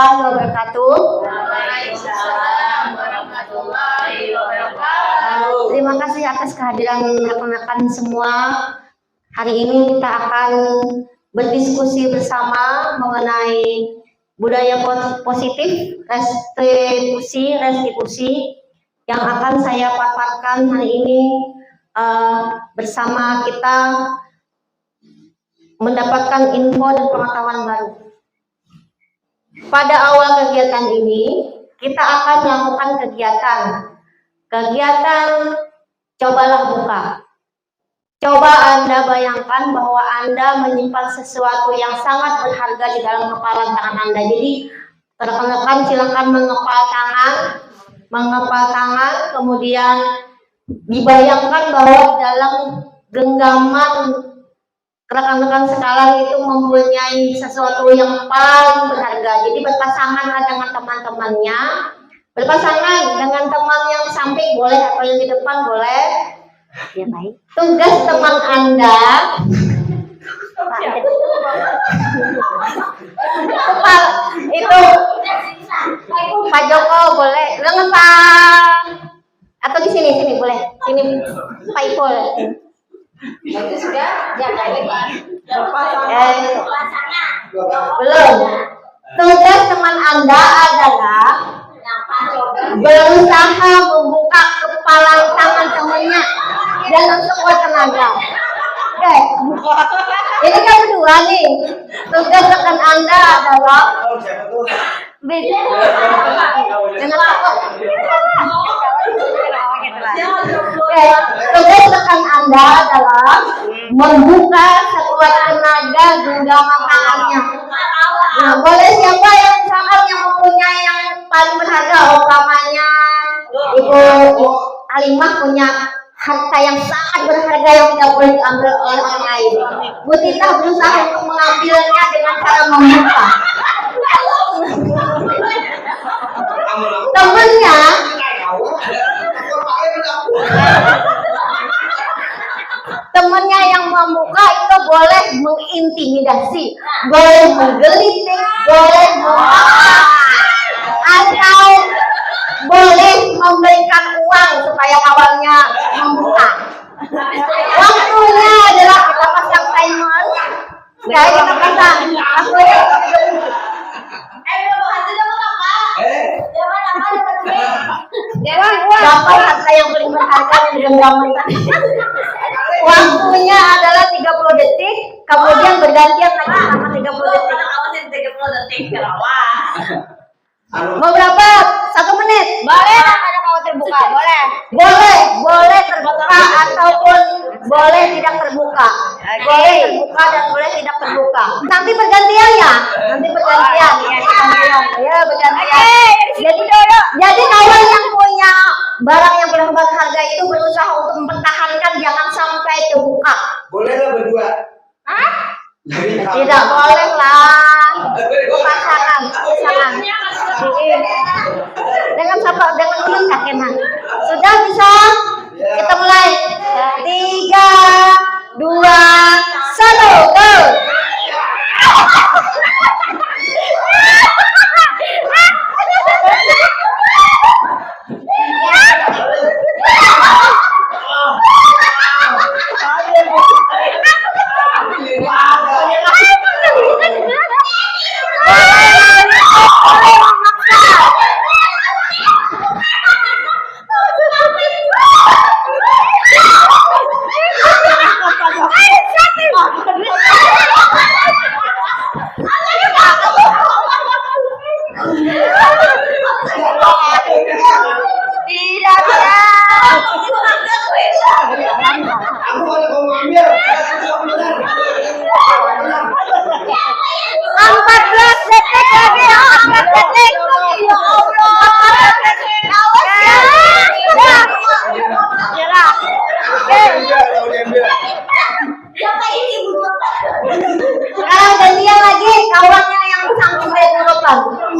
warahmatullahi wabarakatuh. Waalaikumsalam warahmatullahi wabarakatuh. Terima kasih atas kehadiran rekan-rekan semua. Hari ini kita akan berdiskusi bersama mengenai budaya positif, restitusi yang akan saya paparkan hari ini bersama kita mendapatkan info dan pengetahuan baru. Pada awal kegiatan ini, kita akan melakukan kegiatan cobalah buka. Coba Anda bayangkan bahwa Anda menyimpan sesuatu yang sangat berharga di dalam kepalan tangan Anda. Jadi, rekan-rekan silakan mengepal tangan, kemudian dibayangkan bahwa dalam genggaman rekan-rekan sekarang itu mempunyai sesuatu yang paling berharga. Jadi berpasanganlah dengan teman-temannya, berpasangan dengan teman yang samping boleh atau yang di depan boleh. Ya, baik. Tugas teman Anda itu Pak Joko boleh, dengan Pak atau di sini boleh, sini Pak Ipul. Itu sudah jangan belum. Tugas teman Anda adalah berusaha membuka kepala tangan temannya dengan sekuat tenaga. Oke, ini kan berdua nih. Tugas rekan Anda adalah dengan takut. Oke, tugas rekan Anda adalah membuka sekuat tenaga genggaman tangannya. Nah, boleh siapa yang misalkan yang mempunyai yang paling berharga, umpamanya Ibu Halimah punya harta yang sangat berharga yang tidak boleh diambil oleh orang lain. Bu Tita berusaha untuk mengambilnya dengan cara membuka. Temennya yang membuka itu boleh mengintimidasi, boleh menggelitik, boleh atau boleh memberikan uang supaya kawannya membuka. Waktunya adalah kita pasang timer. Kita pasang waktunya. Dapat harta yang paling berharga yang digenggaman. Waktunya adalah 30 detik, kemudian bergantian lagi sama 30 detik. Mau berapa? 1 menit. Boleh ada mau terbuka? Boleh terbuka ataupun boleh tidak terbuka. Boleh terbuka dan boleh tidak terbuka. Nanti bergantian ya. Ya bergantian. Jadi kawan yang punya barang yang berharga itu berusaha untuk mempertahankan jangan sampai terbuka. Bolehlah berdua. Hah? Tidak boleh lah. Pasangan. Dengan teman kakeknya. Sudah bisa? Kita mulai. 3, 2, 1, go.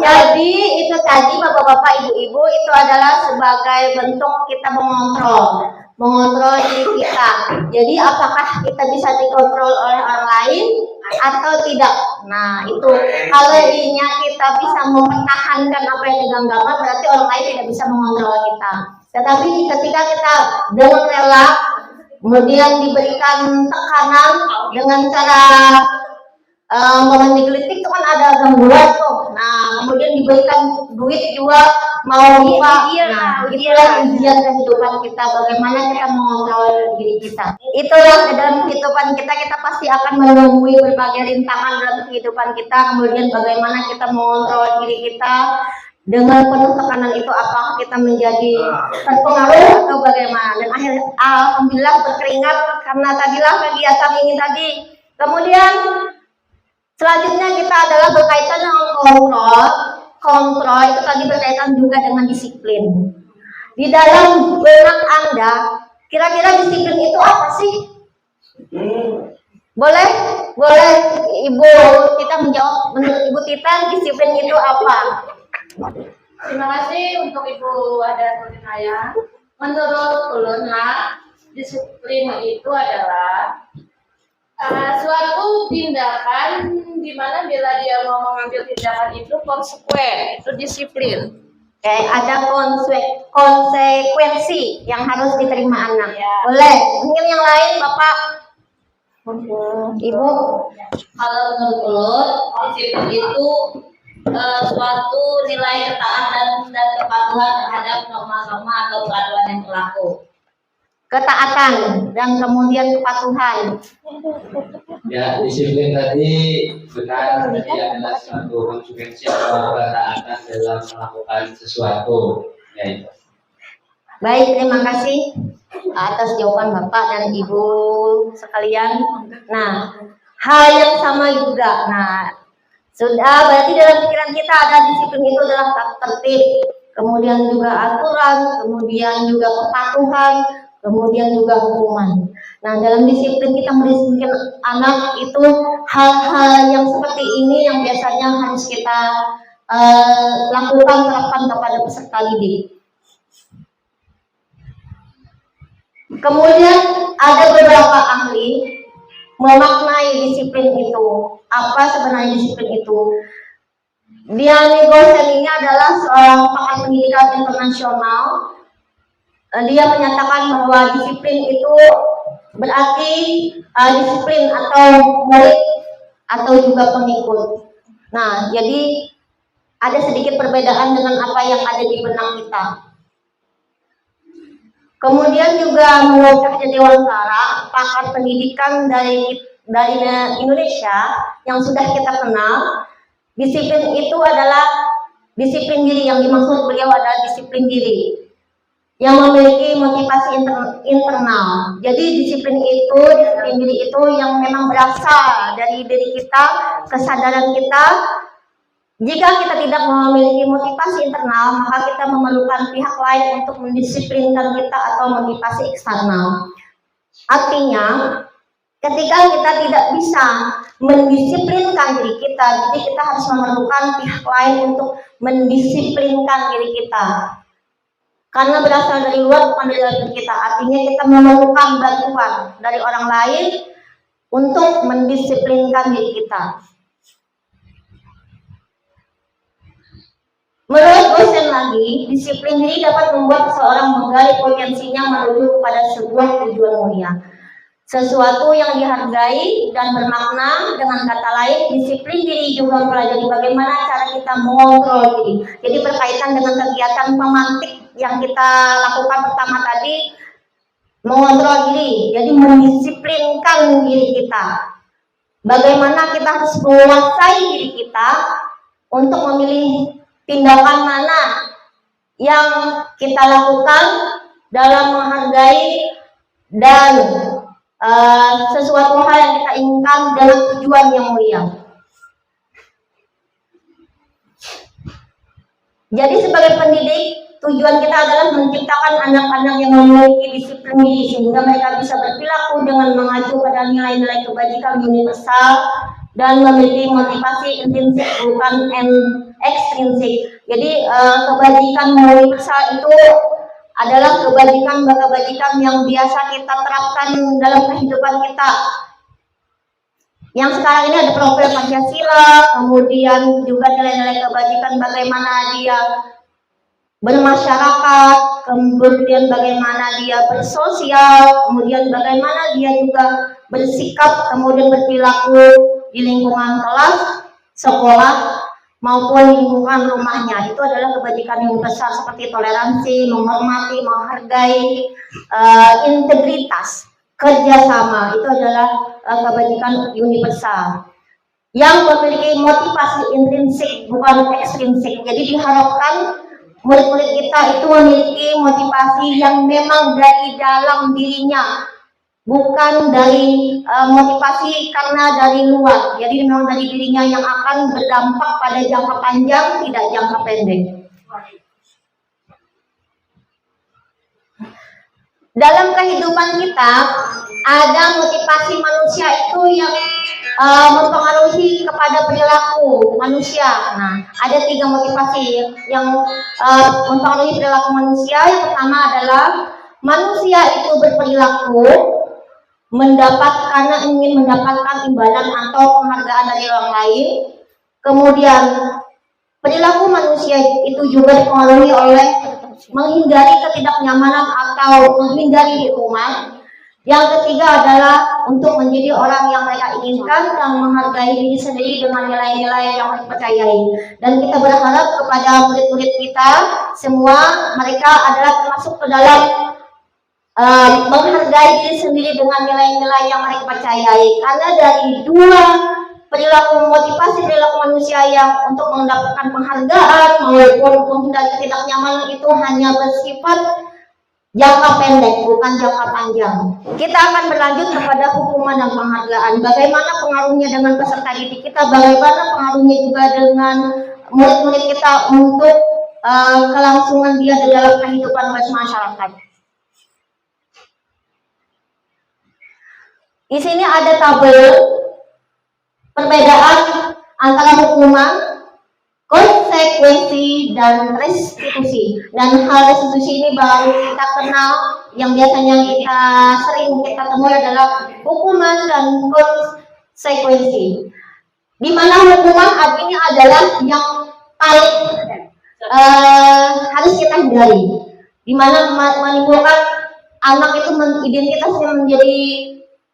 Jadi itu tadi bapak-bapak, ibu-ibu itu adalah sebagai bentuk kita mengontrol diri kita. Jadi apakah kita bisa dikontrol oleh orang lain? atau tidak. Nah, itu kalau ininya kita bisa mempertahankan apa yang digenggaman, berarti orang lain tidak bisa mengontrol kita. Tetapi ketika kita dengan rela, kemudian diberikan tekanan dengan cara momen digelitik itu kan ada gangguan tuh. Nah, kemudian diberikan duit juga mau lupa. Nah, itulah ujian kehidupan kita, bagaimana kita mengontrol diri kita. Itulah dalam kehidupan kita, kita pasti akan menemui berbagai rintangan dalam kehidupan kita. Kemudian bagaimana kita mengontrol diri kita dengan penuh tekanan itu, apakah kita menjadi terpengaruh atau bagaimana. Dan alhamdulillah berkeringat karena tadilah kegiatan ini tadi. Kemudian selanjutnya kita adalah berkaitan dengan kontrol. Kontrol itu tadi berkaitan juga dengan disiplin. Di dalam benak Anda, kira-kira disiplin itu apa sih? Boleh Ibu Tita menjawab. Menurut Ibu Tita, disiplin itu apa? Terima kasih untuk Ibu Ada Kurnia. Menurut ulun disiplin itu adalah suatu tindakan di mana bila dia mau mengambil tindakan itu konsekuen, itu disiplin. Ada konsekuensi yang harus diterima anak. Ya. Boleh. Mungkin yang lain, Bapak, Ibu. Kalau menurut ulun, disiplin itu suatu nilai ketaatan dan kepatuhan terhadap norma-norma atau peraturan yang berlaku. Ketaatan dan kemudian kepatuhan. Ya, disiplin tadi benar, tadi adalah suatu konsekuensi atau ketaatan dalam melakukan sesuatu. Ya, itu. Baik, terima kasih atas jawaban Bapak dan Ibu sekalian. Nah, hal yang sama juga. Nah, sudah berarti dalam pikiran kita ada disiplin itu adalah tertib, kemudian juga aturan, kemudian juga kepatuhan, kemudian juga hukuman. Nah, dalam disiplin kita mendisiplin anak itu hal-hal yang seperti ini yang biasanya harus kita lakukan, terapkan kepada peserta didik. Kemudian ada beberapa ahli memaknai disiplin itu. Apa sebenarnya disiplin itu? Diani Gosen ini adalah seorang pakar pendidikan internasional. Dia menyatakan bahwa disiplin itu berarti disiplin atau murid atau juga pengikut. Nah, jadi ada sedikit perbedaan dengan apa yang ada di benak kita. Kemudian juga menurut Cahya Dewantara, pakar pendidikan dari Indonesia yang sudah kita kenal, disiplin itu adalah disiplin diri. Yang dimaksud beliau adalah disiplin diri yang memiliki motivasi internal. Jadi disiplin diri itu yang memang berasal dari diri kita, kesadaran kita. Jika kita tidak memiliki motivasi internal, maka kita memerlukan pihak lain untuk mendisiplinkan kita atau motivasi eksternal. Artinya, ketika kita tidak bisa mendisiplinkan diri kita, jadi kita harus memerlukan pihak lain untuk mendisiplinkan diri kita. Karena berasal dari luar, bukan dari dalam kita. Artinya kita memerlukan bantuan dari orang lain untuk mendisiplinkan diri kita. Menurut Gosen lagi, disiplin diri dapat membuat seseorang menggali potensinya menuju kepada sebuah tujuan mulia. Sesuatu yang dihargai dan bermakna. Dengan kata lain, disiplin diri juga mempelajari bagaimana cara kita mengontrol diri. Jadi berkaitan dengan kegiatan pemantik yang kita lakukan pertama tadi, mengontrol diri. Jadi mendisiplinkan diri kita. Bagaimana kita harus menguasai diri kita untuk memilih tindakan mana yang kita lakukan dalam menghargai dan sesuatu hal yang kita inginkan dengan tujuan yang mulia. Jadi sebagai pendidik, tujuan kita adalah menciptakan anak-anak yang memiliki disiplin diri sehingga mereka bisa berperilaku dengan mengacu pada nilai-nilai kebajikan universal dan memiliki motivasi intrinsik bukan ekstrinsik. Jadi kebajikan universal itu adalah kebajikan yang biasa kita terapkan dalam kehidupan kita. Yang sekarang ini ada profil Pancasila, kemudian juga nilai-nilai kebajikan bagaimana dia bermasyarakat, kemudian bagaimana dia bersosial, kemudian bagaimana dia juga bersikap, kemudian berperilaku di lingkungan kelas, sekolah, maupun lingkungan rumahnya. Itu adalah kebajikan yang besar seperti toleransi, menghormati, menghargai, integritas, kerjasama. Itu adalah kebajikan universal yang memiliki motivasi intrinsik bukan ekstrinsik. Jadi diharapkan murid-murid kita itu memiliki motivasi yang memang dari dalam dirinya, bukan dari motivasi karena dari luar. Jadi memang dari dirinya yang akan berdampak pada jangka panjang, tidak jangka pendek. Dalam kehidupan kita ada motivasi manusia itu yang mempengaruhi kepada perilaku manusia. Nah, ada 3 motivasi yang mempengaruhi perilaku manusia. Yang pertama adalah manusia itu berperilaku karena ingin mendapatkan imbalan atau penghargaan dari orang lain. Kemudian perilaku manusia itu juga dipengaruhi oleh menghindari ketidaknyamanan atau menghindari hukuman. Yang ketiga adalah untuk menjadi orang yang mereka inginkan dan menghargai diri sendiri dengan nilai-nilai yang mereka percayai. Dan kita berharap kepada murid-murid kita semua, mereka adalah termasuk ke dalam menghargai diri sendiri dengan nilai-nilai yang mereka percayai. Karena dari 2 perilaku motivasi perilaku manusia yang untuk mendapatkan penghargaan maupun menghindari ketidaknyamanan itu hanya bersifat jangka pendek, bukan jangka panjang. Kita akan berlanjut kepada hukuman dan penghargaan. Bagaimana pengaruhnya dengan peserta didik kita, bagaimana pengaruhnya juga dengan murid-murid kita untuk kelangsungan dia di dalam kehidupan masyarakat. Di sini ada tabel perbedaan antara hukuman, konsekuensi, dan restitusi. Dan hal restitusi ini baru kita kenal, yang biasanya kita sering kita temui adalah hukuman dan konsekuensi. Di mana hukuman ini adalah yang paling harus kita hindari, di mana menimbulkan anak itu identitasnya menjadi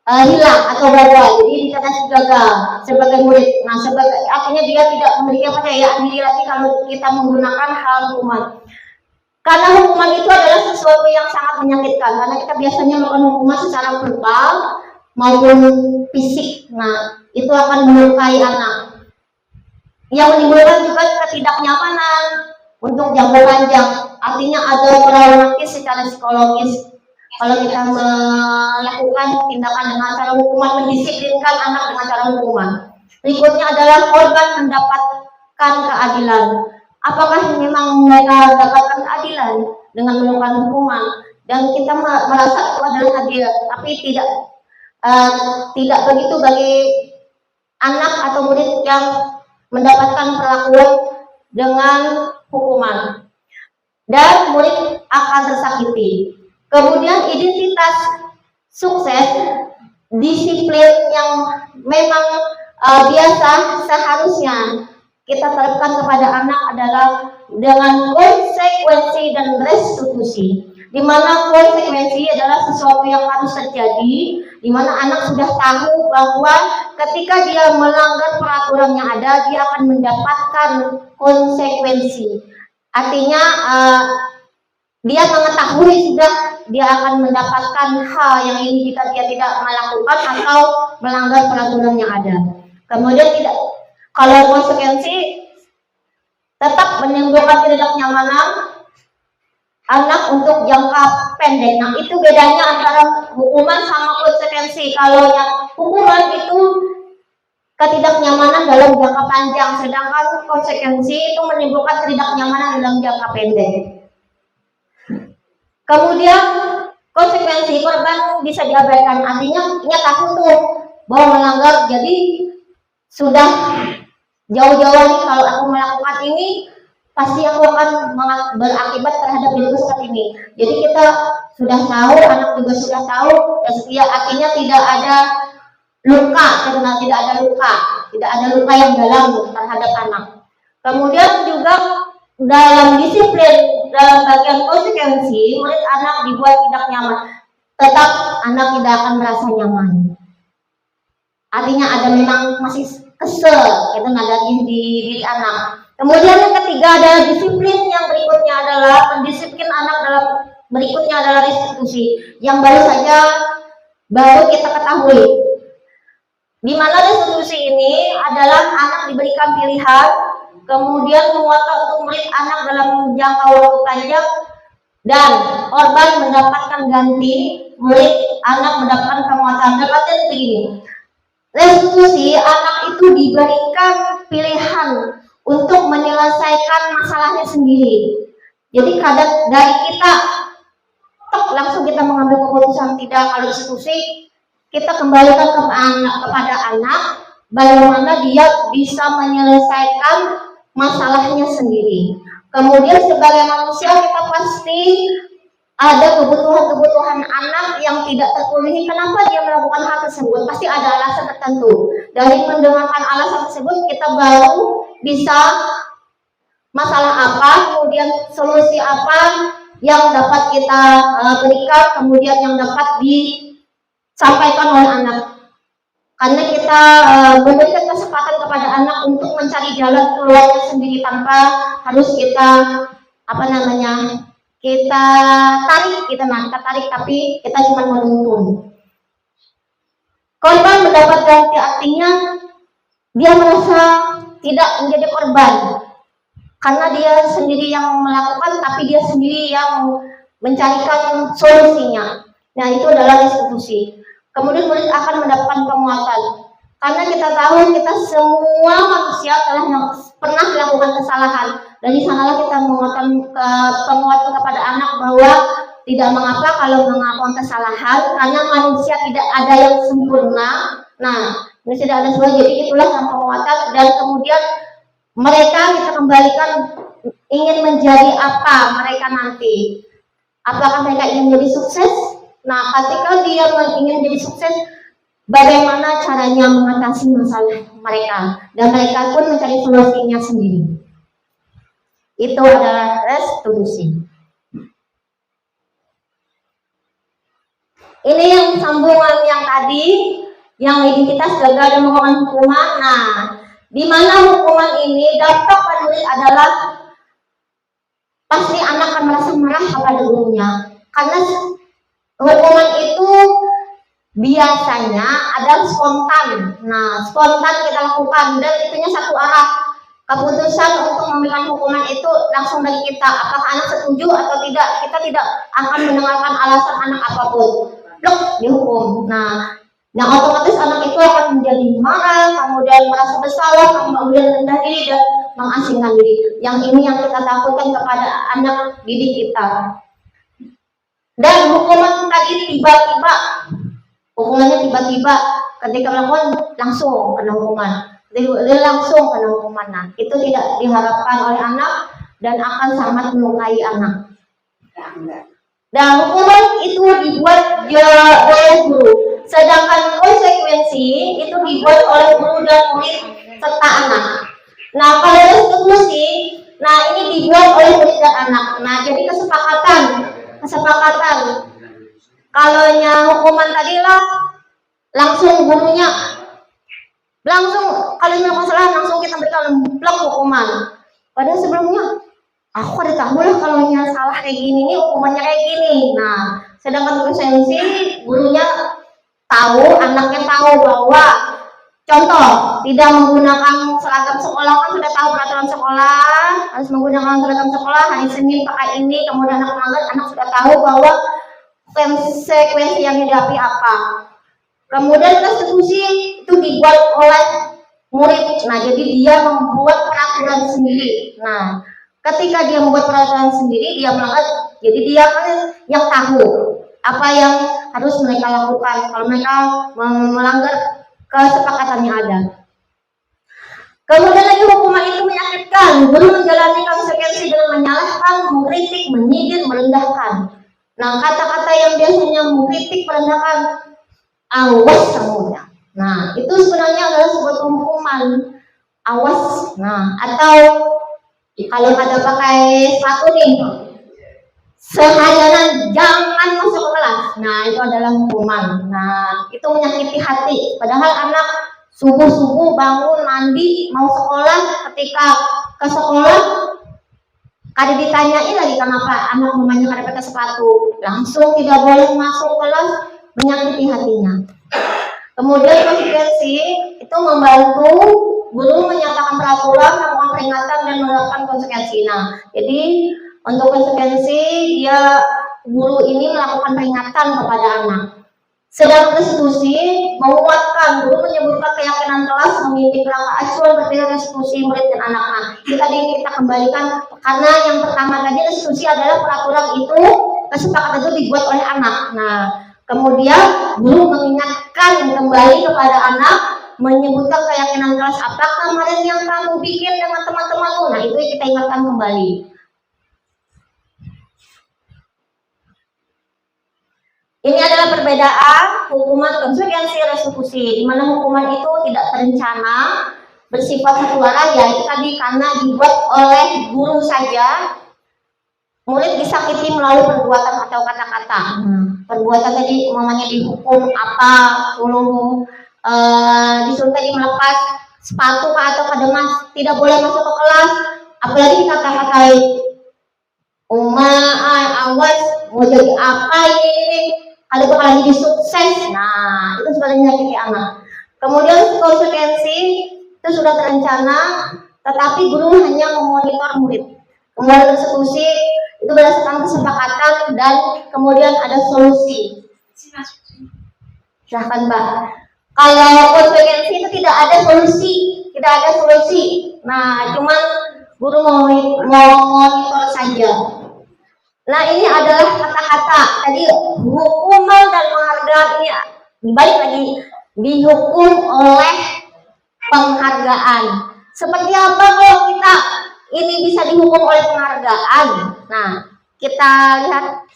hilang atau gagal, jadi dikatakan gagal sebagai murid. Nah, artinya dia tidak memiliki kepercayaan diri lagi kalau kita menggunakan hal hukuman. Karena hukuman itu adalah sesuatu yang sangat menyakitkan, karena kita biasanya melakukan hukuman secara verbal maupun fisik. Nah, itu akan melukai anak. Yang menimbulkan juga ketidaknyamanan untuk jangka panjang. Artinya ada traumatis secara psikologis. Kalau kita melakukan tindakan dengan cara hukuman, mendisiplinkan anak dengan cara hukuman. Berikutnya adalah korban mendapatkan keadilan. Apakah memang mereka mendapatkan keadilan dengan melakukan hukuman? Dan kita merasa itu adalah adil, tapi tidak begitu bagi anak atau murid yang mendapatkan perlakuan dengan hukuman. Dan murid akan tersakiti. Kemudian identitas sukses, disiplin yang memang biasa seharusnya kita terapkan kepada anak adalah dengan konsekuensi dan restitusi. Di mana konsekuensi adalah sesuatu yang harus terjadi, di mana anak sudah tahu bahwa ketika dia melanggar peraturan yang ada, dia akan mendapatkan konsekuensi. Artinya dia mengetahui sudah dia akan mendapatkan hal yang ini jika dia tidak melakukan atau melanggar peraturan yang ada. Kemudian kalau konsekuensi tetap menimbulkan ketidaknyamanan anak untuk jangka pendek. Nah, itu bedanya antara hukuman sama konsekuensi. Kalau yang hukuman itu ketidaknyamanan dalam jangka panjang, sedangkan konsekuensi itu menimbulkan ketidaknyamanan dalam jangka pendek. Kemudian konsekuensi korban bisa diabaikan, artinya dia tahu tuh bahwa melanggar, jadi sudah jauh-jauh nih kalau aku melakukan ini pasti aku akan berakibat terhadap diriku seperti ini. Jadi kita sudah tahu, anak juga sudah tahu, ya artinya tidak ada luka, karena tidak ada luka yang dalam terhadap anak. Kemudian juga dalam disiplin, dalam bagian konsekuensi, murid anak dibuat tidak nyaman, tetap anak tidak akan merasa nyaman. Artinya ada memang masih kesel, itu ada di diri anak. Kemudian yang ketiga adalah disiplin, yang berikutnya adalah mendisiplin anak dalam berikutnya adalah restitusi, yang baru kita ketahui. Di mana restitusi ini adalah anak diberikan pilihan, kemudian menguatkan untuk murid anak dalam jangka waktu panjang, dan korban mendapatkan ganti, murid anak mendapatkan penguatan. Berarti begini, restitusi anak itu diberikan pilihan untuk menyelesaikan masalahnya sendiri. Jadi kadang dari kita langsung kita mengambil keputusan tidak. Kalau restitusi kita kembalikan kepada anak bagaimana dia bisa menyelesaikan masalahnya sendiri. Kemudian sebagai manusia kita pasti ada kebutuhan anak yang tidak terpenuhi. Kenapa dia melakukan hal tersebut? Pasti ada alasan tertentu. Dari mendengarkan alasan tersebut kita baru bisa masalah apa, kemudian solusi apa yang dapat kita berikan, kemudian yang dapat disampaikan oleh anak. Karena kita memberikan kesempatan kepada anak untuk mencari jalan keluarnya sendiri tanpa harus kita tarik, tapi kita cuma menuntun. Korban mendapat ganti, artinya dia merasa tidak menjadi korban karena dia sendiri yang melakukan, tapi dia sendiri yang mencarikan solusinya. Nah, itu adalah restitusi. Kemudian murid akan mendapatkan penguatan, karena kita tahu kita semua manusia telah pernah melakukan kesalahan. Dari sanalah kita menguatkan penguatan kepada anak bahwa tidak mengapa kalau melakukan kesalahan, karena manusia tidak ada yang sempurna. Nah, ini tidak ada sempurna, jadi itulah yang penguatan. Dan kemudian mereka kita kembalikan ingin menjadi apa mereka nanti. Apakah mereka ingin menjadi sukses? Nah, ketika dia ingin menjadi sukses, bagaimana caranya mengatasi masalah mereka, dan mereka pun mencari solusinya sendiri. Itu adalah restitusi. Ini yang sambungan yang tadi, yang identitas gagal dan melakukan hukuman. Nah, di mana hukuman ini dampak pada murid adalah pasti anak akan merasa marah kepada gurunya, karena hukuman itu biasanya adalah spontan. Nah, spontan kita lakukan dan itunya satu arah. Keputusan untuk memberikan hukuman itu langsung dari kita. Apakah anak setuju atau tidak? Kita tidak akan mendengarkan alasan anak apapun. Blok, dihukum. Nah, yang otomatis anak itu akan menjadi marah, kemudian merasa bersalah, kemudian rendah diri dan mengasingkan diri. Yang ini yang kita takutkan kepada anak didik kita. Dan hukuman tadi tiba-tiba, hukumannya tiba-tiba ketika melakukan langsung kena hukuman, langsung kena hukuman. Nah, itu tidak diharapkan oleh anak dan akan sangat melukai anak. Dan hukuman itu dibuat oleh guru, sedangkan konsekuensi itu dibuat oleh guru dan murid serta anak. Nah, kalau restitusi, nah ini dibuat oleh murid dan anak. Nah, jadi kesepakatan. Kalaunya hukuman tadi lah langsung gurunya, langsung kalau ini masalah langsung kita berikan blok hukuman. Padahal sebelumnya aku ada tahu lah kalau salah kayak gini nih hukumannya kayak gini. Nah, sedangkan konsekuensi gurunya tahu, anaknya tahu bahwa contoh tidak menggunakan seragam sekolah, kan sudah tahu peraturan sekolah harus menggunakan seragam sekolah hari Senin pakai ini, kemudian anak sudah tahu bahwa konsekuensi yang dihadapi apa. Kemudian restitusi itu dibuat oleh murid. Nah, jadi dia membuat peraturan sendiri. Nah, ketika dia membuat peraturan sendiri, dia melanggar. Jadi dia kan yang tahu apa yang harus mereka lakukan kalau mereka melanggar kesepakatan yang ada. Kemudian lagi hukuman itu menyakitkan. Guru menjalani konsekuensi dengan menyalahkan, mengkritik, menyindir, merendahkan. Nah, kata-kata yang biasanya mengkritik, merendahkan, awas kamu ya. Nah, itu sebenarnya adalah sebuah hukuman. Awas. Nah, atau kalau ada pakai sepatu nih, seharian jangan masuk ke kelas. Nah, itu adalah hukuman. Nah, itu menyakiti hati. Padahal anak subuh-subuh bangun, mandi, mau sekolah, ketika ke sekolah kada ditanyain lagi kenapa anak mamanya kada pakai sepatu, langsung tidak boleh masuk kelas, menyakiti hatinya. Kemudian konsekuensi itu membantu guru menyatakan peraturan, melakukan peringatan dan menerapkan konsekuensi. Nah, jadi untuk konsekuensi dia guru ini melakukan peringatan kepada anak. Sedang restitusi menguatkan guru menyebutkan keyakinan kelas memiliki kerangka acuan berpikir restitusi murid dan anak. Nah, tadi kita kembalikan karena yang pertama tadi restitusi adalah peraturan itu kesepakatan itu dibuat oleh anak. Nah, kemudian guru mengingatkan kembali kepada anak, menyebutkan keyakinan kelas apa kemarin yang kamu bikin dengan teman-temanmu. Nah, itu kita ingatkan kembali. Ini adalah perbedaan hukuman konsekuensi restitusi, di mana hukuman itu tidak terencana, bersifat satu arah, yaitu tadi karena dibuat oleh guru saja, murid disakiti melalui perbuatan atau kata-kata. Perbuatan tadi mamanya dihukum apa, disuruh tadi melepas sepatu atau kademas, tidak boleh masuk ke kelas, apalagi dikata-katai, awas mau jadi apa ini. Kalau bakal jadi sukses, nah itu sebenarnya menyakiti anak. Kemudian konsekuensi itu sudah terencana, tetapi guru hanya memonitor murid. Kemudian restitusi itu berdasarkan kesepakatan dan kemudian ada solusi. Silahkan Mbak. Kalau konsekuensi itu tidak ada solusi, Nah, cuman guru mau monitor saja. Nah, ini adalah kata-kata tadi hukuman dan penghargaan ini dibalik lagi dihukum oleh penghargaan. Seperti apa kalau kita ini bisa dihukum oleh penghargaan? Nah, kita lihat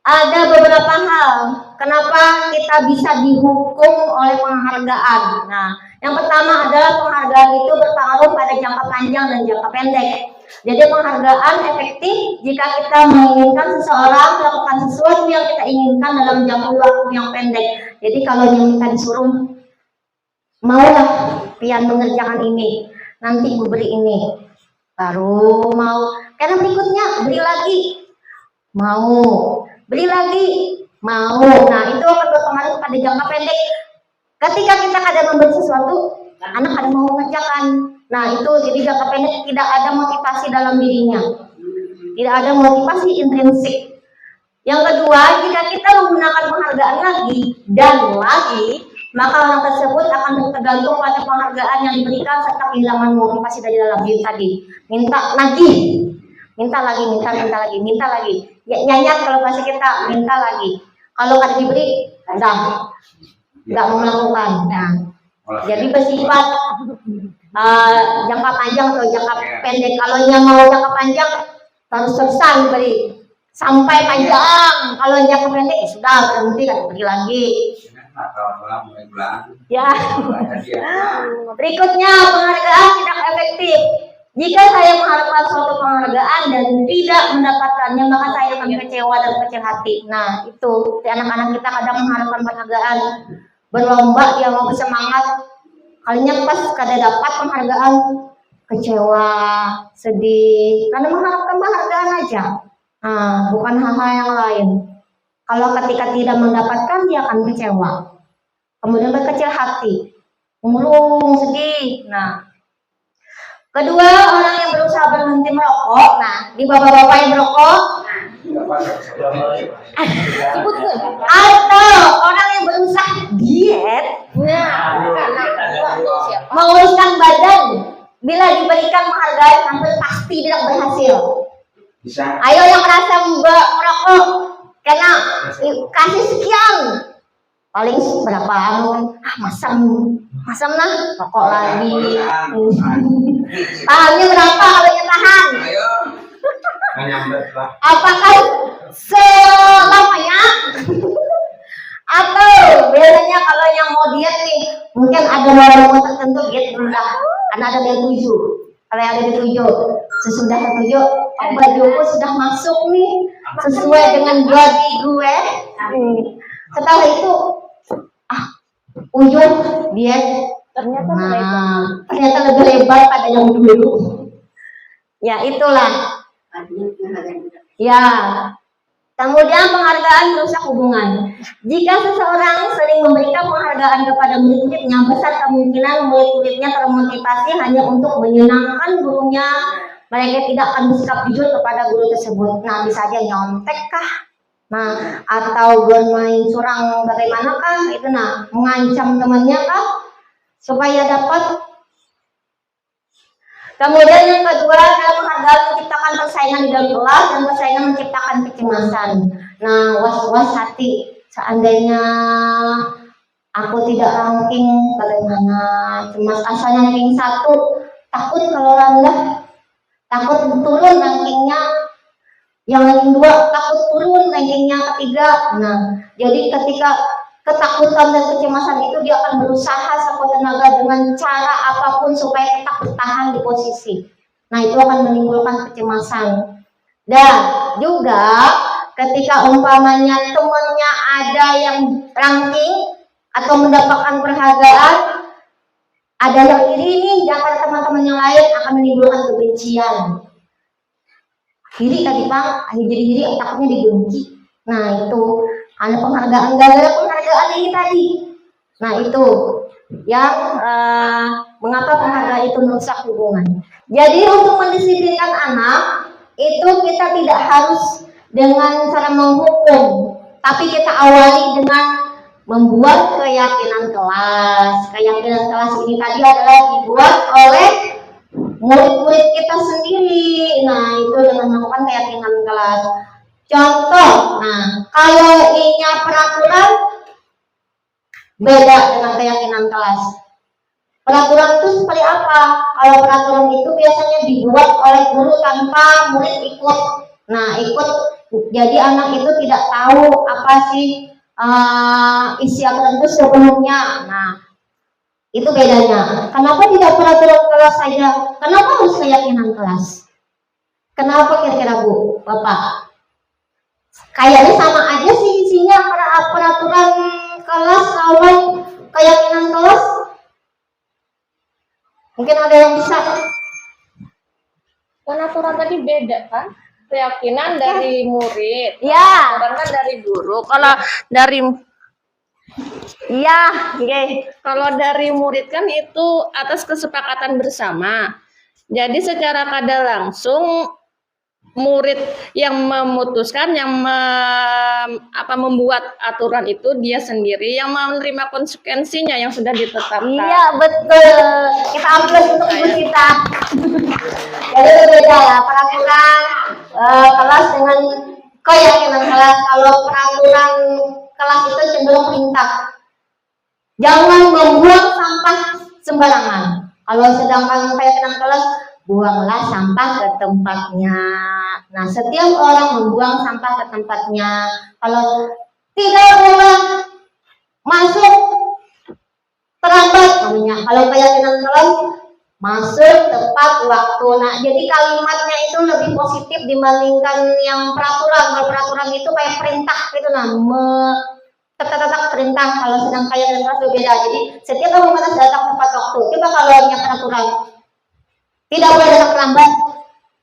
ada beberapa hal kenapa kita bisa dihukum oleh penghargaan. Nah, yang pertama adalah penghargaan itu berpengaruh pada jangka panjang dan jangka pendek. Jadi penghargaan efektif jika kita menginginkan seseorang melakukan sesuatu yang kita inginkan dalam jangka waktu yang pendek. Jadi kalau yang kita disuruh, maulah pian mengerjakan ini, nanti gue beri ini, baru mau. Karena berikutnya beri lagi, mau, beri lagi, mau. Nah, itu akan berpengaruh pada jangka pendek. Ketika kita kadang memberi sesuatu, anak kadang mau mengerjakan. Nah, itu jadi jangka pendek tidak ada motivasi dalam dirinya. Tidak ada motivasi intrinsik. Yang kedua, jika kita menggunakan penghargaan lagi dan lagi, maka orang tersebut akan tergantung pada penghargaan yang diberikan serta kehilangan motivasi dari dalam diri tadi. Minta lagi. Ya, nyanyat kalau bahasa kita, minta lagi. Kalau kada diberi, nggak mau melakukan. Nah, jadi bersifat jangka panjang atau jangka pendek. Kalau yang mau jangka panjang harus terusan beri sampai panjang. Kalau jangka pendek sudah berhenti, kan beri lagi. Ya. Berikutnya, penghargaan tidak efektif. Jika saya mengharapkan suatu penghargaan dan tidak mendapatkannya, maka saya akan kecewa dan kecil hati. Nah, itu anak-anak kita kadang mengharapkan penghargaan, berlomba dia mau bersemangat, kalinya pas kada dapat penghargaan, kecewa, sedih, karena mengharapkan penghargaan aja. Nah, bukan hal-hal yang lain. Kalau ketika tidak mendapatkan, dia akan kecewa, kemudian berkecil hati, murung, sedih. Nah, kedua, orang yang berusaha berhenti merokok. Nah, di bapak-bapak yang merokok, atau orang yang berusaha diet, menguruskan badan, bila diberikan penghargaan hampir pasti tidak berhasil. Ayo yang merasa merokok, karena kasih sekian, paling berapa masam lah, rokok lagi. Pahamnya berapa kalau tahan? Apakah selamanya? nomor tertentu gitu dulu dah. Anak ada yang 7. Kalau yang ada di 7, sesudah ke 7, oh bajuku sudah masuk nih sesuai dengan body gue. Setelah itu, ujung dia ternyata lebih lebar pada yang dulu. Ya itulah. Ya. Kemudian penghargaan merusak hubungan. Jika seseorang sering memberikan penghargaan kepada murid-muridnya, besar kemungkinan murid-muridnya termotivasi hanya untuk menyenangkan gurunya. Mereka tidak akan bersikap jujur kepada guru tersebut. Nah, bisa aja nyontek kah? Nah, atau bermain curang bagaimanakah? Itu nah, mengancam temannya kah? Supaya dapat. Kemudian yang kedua adalah penghargaan menciptakan persaingan di dalam kelas dan persaingan menciptakan kecemasan. Nah, was-was hati. Seandainya aku tidak ranking, bagaimana? Cemas asalnya ranking 1, takut kalau rendah, takut turun rankingnya. Yang ranking 2, takut turun rankingnya ketiga. Nah, jadi ketika ketakutan dan kecemasan itu dia akan berusaha sekuat tenaga dengan cara apapun supaya tetap bertahan di posisi. Nah, itu akan menimbulkan kecemasan. Dan juga ketika umpamanya temannya ada yang ranking atau mendapatkan penghargaan, ada yang iri nih di antara teman-teman yang lain, akan menimbulkan kebencian. Iri tadi Bang, iri takutnya dibenci. Nah, itu ada penghargaan, gara-gara penghargaan ini tadi. Nah, itu yang mengapa penghargaan itu merusak hubungan. Jadi untuk mendisiplinkan anak itu kita tidak harus dengan cara menghukum, tapi kita awali dengan membuat keyakinan kelas. Keyakinan kelas ini tadi adalah dibuat oleh murid-murid kita sendiri. Nah, itu dengan melakukan keyakinan kelas. Contoh, nah kalau ini peraturan beda dengan keyakinan kelas. Peraturan itu seperti apa? Kalau peraturan itu biasanya dibuat oleh guru tanpa murid ikut. Nah, ikut, jadi anak itu tidak tahu apa sih isi aturan itu sebelumnya. Nah, itu bedanya. Kenapa tidak peraturan kelas saja? Kenapa harus keyakinan kelas? Kenapa kira-kira Bu, Bapak? Kayaknya sama aja sih isinya peraturan kelas lawan keyakinan kelas. Mungkin ada yang bisa. Peraturan tadi beda kan? Keyakinan dari murid. Ya. Peraturan kan dari guru. Kalau dari Kalau dari murid kan itu atas kesepakatan bersama. Jadi secara kada langsung murid yang memutuskan, yang membuat aturan itu dia sendiri, yang menerima konsekuensinya yang sudah ditetapkan. Iya betul. Kita ambil untuk ibu kita. Jadi berbeda ya peraturan kelas dengan keyakinan kelas. Kalau peraturan kelas itu cenderung perintah. Jangan membuang sampah sembarangan. Kalau sedangkan keyakinan kelas, buanglah sampah ke tempatnya. Nah, setiap orang membuang sampah ke tempatnya. Kalau tidak boleh masuk terlambat namanya. Kalau keyakinan kelas, masuk tepat waktu. Nah, jadi kalimatnya itu lebih positif dibandingkan yang peraturan. Kalau peraturan itu kayak perintah gitu nah, tetap perintah. Kalau sedang keyakinan kelas berbeda. Jadi setiap orang harus datang tepat waktu. Coba kalau yang peraturan tidak boleh datang terlambat.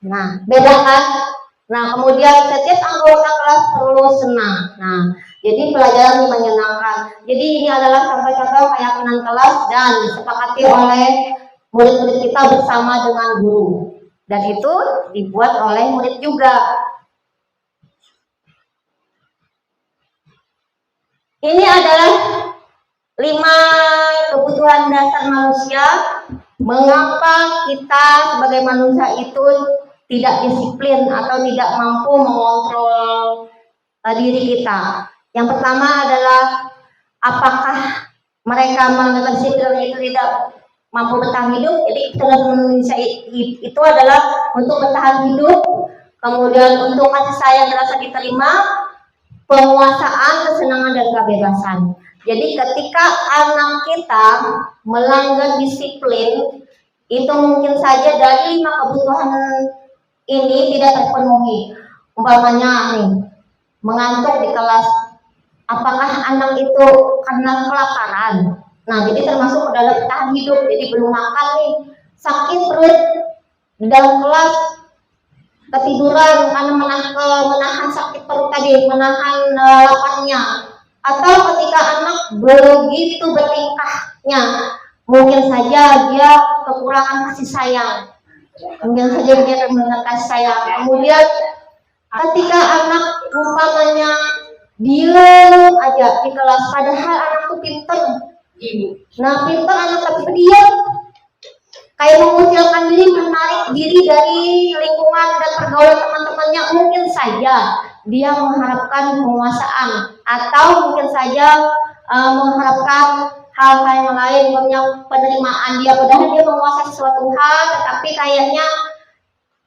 Nah, beda kan? Nah, kemudian setiap anggota kelas perlu senang. Nah, jadi pelajaran menyenangkan. Jadi ini adalah contoh-contoh keyakinan kelas dan disepakati oleh murid-murid kita bersama dengan guru. Dan itu dibuat oleh murid juga. Ini adalah 5 kebutuhan dasar manusia. Mengapa kita sebagai manusia itu tidak disiplin atau tidak mampu mengontrol diri kita? Yang pertama adalah apakah mereka menggunakan disiplin itu tidak mampu bertahan hidup? Jadi teman-teman Indonesia itu adalah untuk bertahan hidup, kemudian untuk kasih sayang rasa diterima, penguasaan, kesenangan dan kebebasan. Jadi ketika anak kita melanggar disiplin, itu mungkin saja dari 5 kebutuhan ini tidak terpenuhi. Umpamanya nih, mengantuk di kelas, apakah anak itu karena kelaparan? Nah, jadi termasuk dalam tahan hidup, jadi belum makan nih, sakit perut di dalam kelas, ketiduran karena menahan sakit perut tadi, menahan laparnya. Atau ketika anak begitu bertingkahnya, mungkin saja dia kekurangan kasih sayang, mungkin saja dia kekurangan kasih sayang. Kemudian ketika anak umpamanya diam aja di kelas, padahal anak tuh pinter, nah pinter anak tapi diam, kayak mengucilkan diri, menarik diri dari lingkungan dan pergaulan teman-temannya, mungkin saja dia mengharapkan penguasaan, atau mungkin saja mengharapkan hal-hal yang lain, penerimaan dia, padahal dia menguasai sesuatu hal, tetapi kayaknya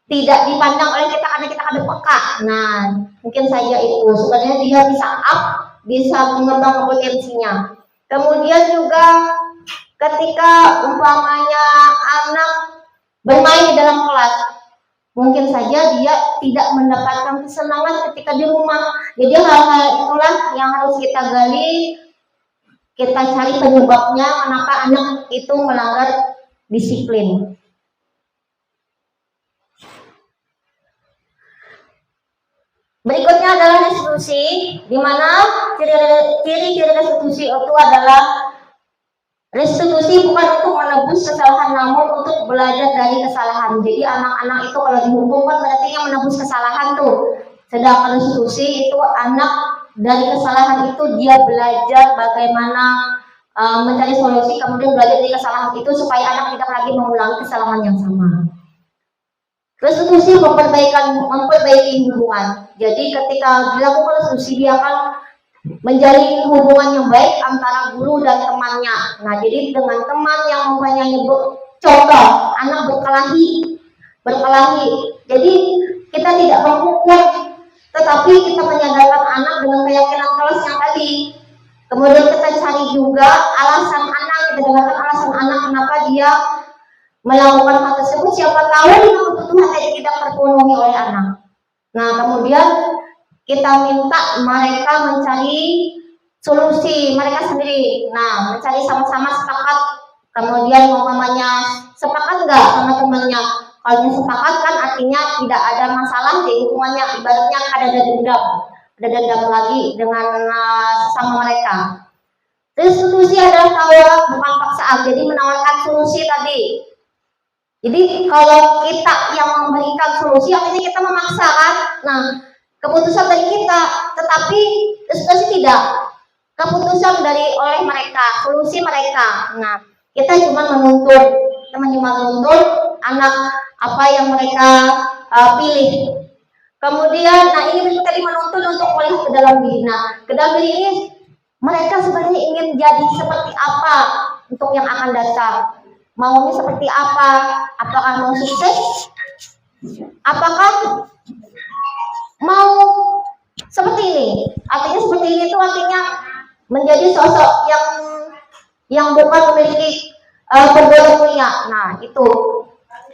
tidak dipandang oleh kita karena kita ada peka. Nah, mungkin saja itu sebenarnya dia bisa mengembangkan potensinya. Kemudian juga ketika umpamanya anak bermain di dalam kelas, mungkin saja dia tidak mendapatkan kesenangan ketika di rumah. Jadi hal-hal itulah yang harus kita gali, kita cari penyebabnya kenapa anak itu melanggar disiplin. Berikutnya adalah restitusi, di mana ciri-ciri restitusi itu adalah restitusi bukan untuk menebus kesalahan, namun untuk belajar dari kesalahan. Jadi anak-anak itu kalau dihukum kan berarti menebus kesalahan tuh. Sedangkan restitusi itu anak dari kesalahan itu dia belajar bagaimana mencari solusi, kemudian belajar dari kesalahan itu supaya anak tidak lagi mengulangi kesalahan yang sama. Restitusi memperbaiki hubungan. Jadi ketika dilakukan restitusi, dia akan menjalin hubungan yang baik antara guru dan temannya. Nah, jadi dengan teman yang mempunyai contoh anak berkelahi. Jadi kita tidak menghukum, tetapi kita menyadarkan anak dengan keyakinan kelas yang tadi. Kemudian kita cari juga alasan anak, kita dengarkan alasan anak kenapa dia melakukan hal tersebut. Siapa tahu dengan kebutuhan tadi tidak terpenuhi oleh anak. Nah, kemudian kita minta mereka mencari solusi mereka sendiri. Nah, mencari sama-sama sepakat. Kemudian umpamanya sepakat nggak sama temannya? Kalau sepakat kan artinya tidak ada masalah di hubungannya. Ibaratnya ada dendam lagi dengan sesama mereka. Restitusi adalah tawaran bukan paksaan. Jadi menawarkan solusi tadi. Jadi kalau kita yang memberikan solusi, artinya kita memaksakan. Nah, keputusan dari kita, tetapi restitusi tidak. Keputusan oleh mereka, solusi mereka. Nah, kita cuma menuntut, anak apa yang mereka pilih. Kemudian, nah ini tadi menuntut untuk melihat ke dalam diri. Nah, ke dalam diri ini mereka sebenarnya ingin jadi seperti apa untuk yang akan datang. Maunya seperti apa? Apakah mau sukses? Apakah mau seperti ini? Artinya seperti ini itu artinya menjadi sosok yang bukan memiliki pergaulan mulia. Nah, itu.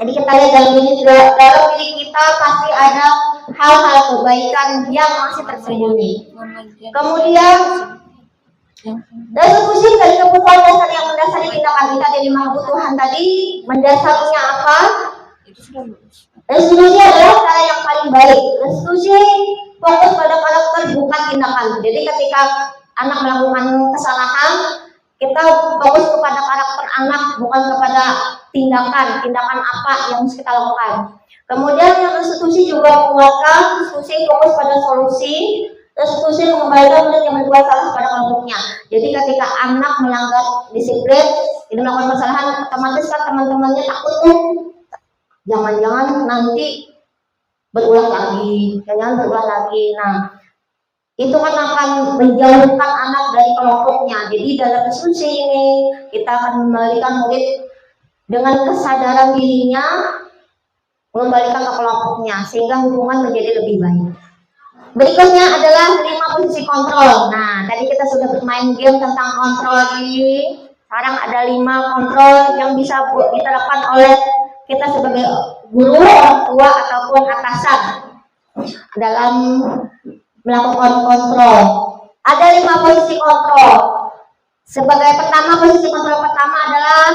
Jadi kita lihat dalam diri kita pasti ada hal-hal kebaikan yang masih tersembunyi. Kemudian restitusi dari kebutuhan dasar yang mendasari tindakan kita dari 5 kebutuhan tadi, mendasarnya apa? Restitusi adalah cara yang paling baik. Restitusi fokus pada karakter bukan tindakan. Jadi ketika anak melakukan kesalahan, kita fokus kepada karakter anak, bukan kepada tindakan apa yang harus kita lakukan. Kemudian yang restitusi juga menguatkan, restitusi fokus pada solusi. Restitusi mengembalikan murid yang berbuat salah pada kelompoknya. Jadi ketika anak melanggar disiplin, itu melakukan kesalahan, otomatis kan teman-temannya takut tuh, jangan-jangan nanti berulang lagi. Nah, itu kan akan menjauhkan anak dari kelompoknya. Jadi dalam restitusi ini kita akan mengembalikan murid dengan kesadaran dirinya, mengembalikan ke kelompoknya, sehingga hubungan menjadi lebih baik. Berikutnya adalah 5 posisi kontrol. Nah, tadi kita sudah bermain game tentang kontrol ini. Sekarang ada 5 kontrol yang bisa diterapkan oleh kita sebagai guru, orang tua ataupun atasan dalam melakukan kontrol. Ada 5 posisi kontrol. Sebagai pertama, posisi kontrol pertama adalah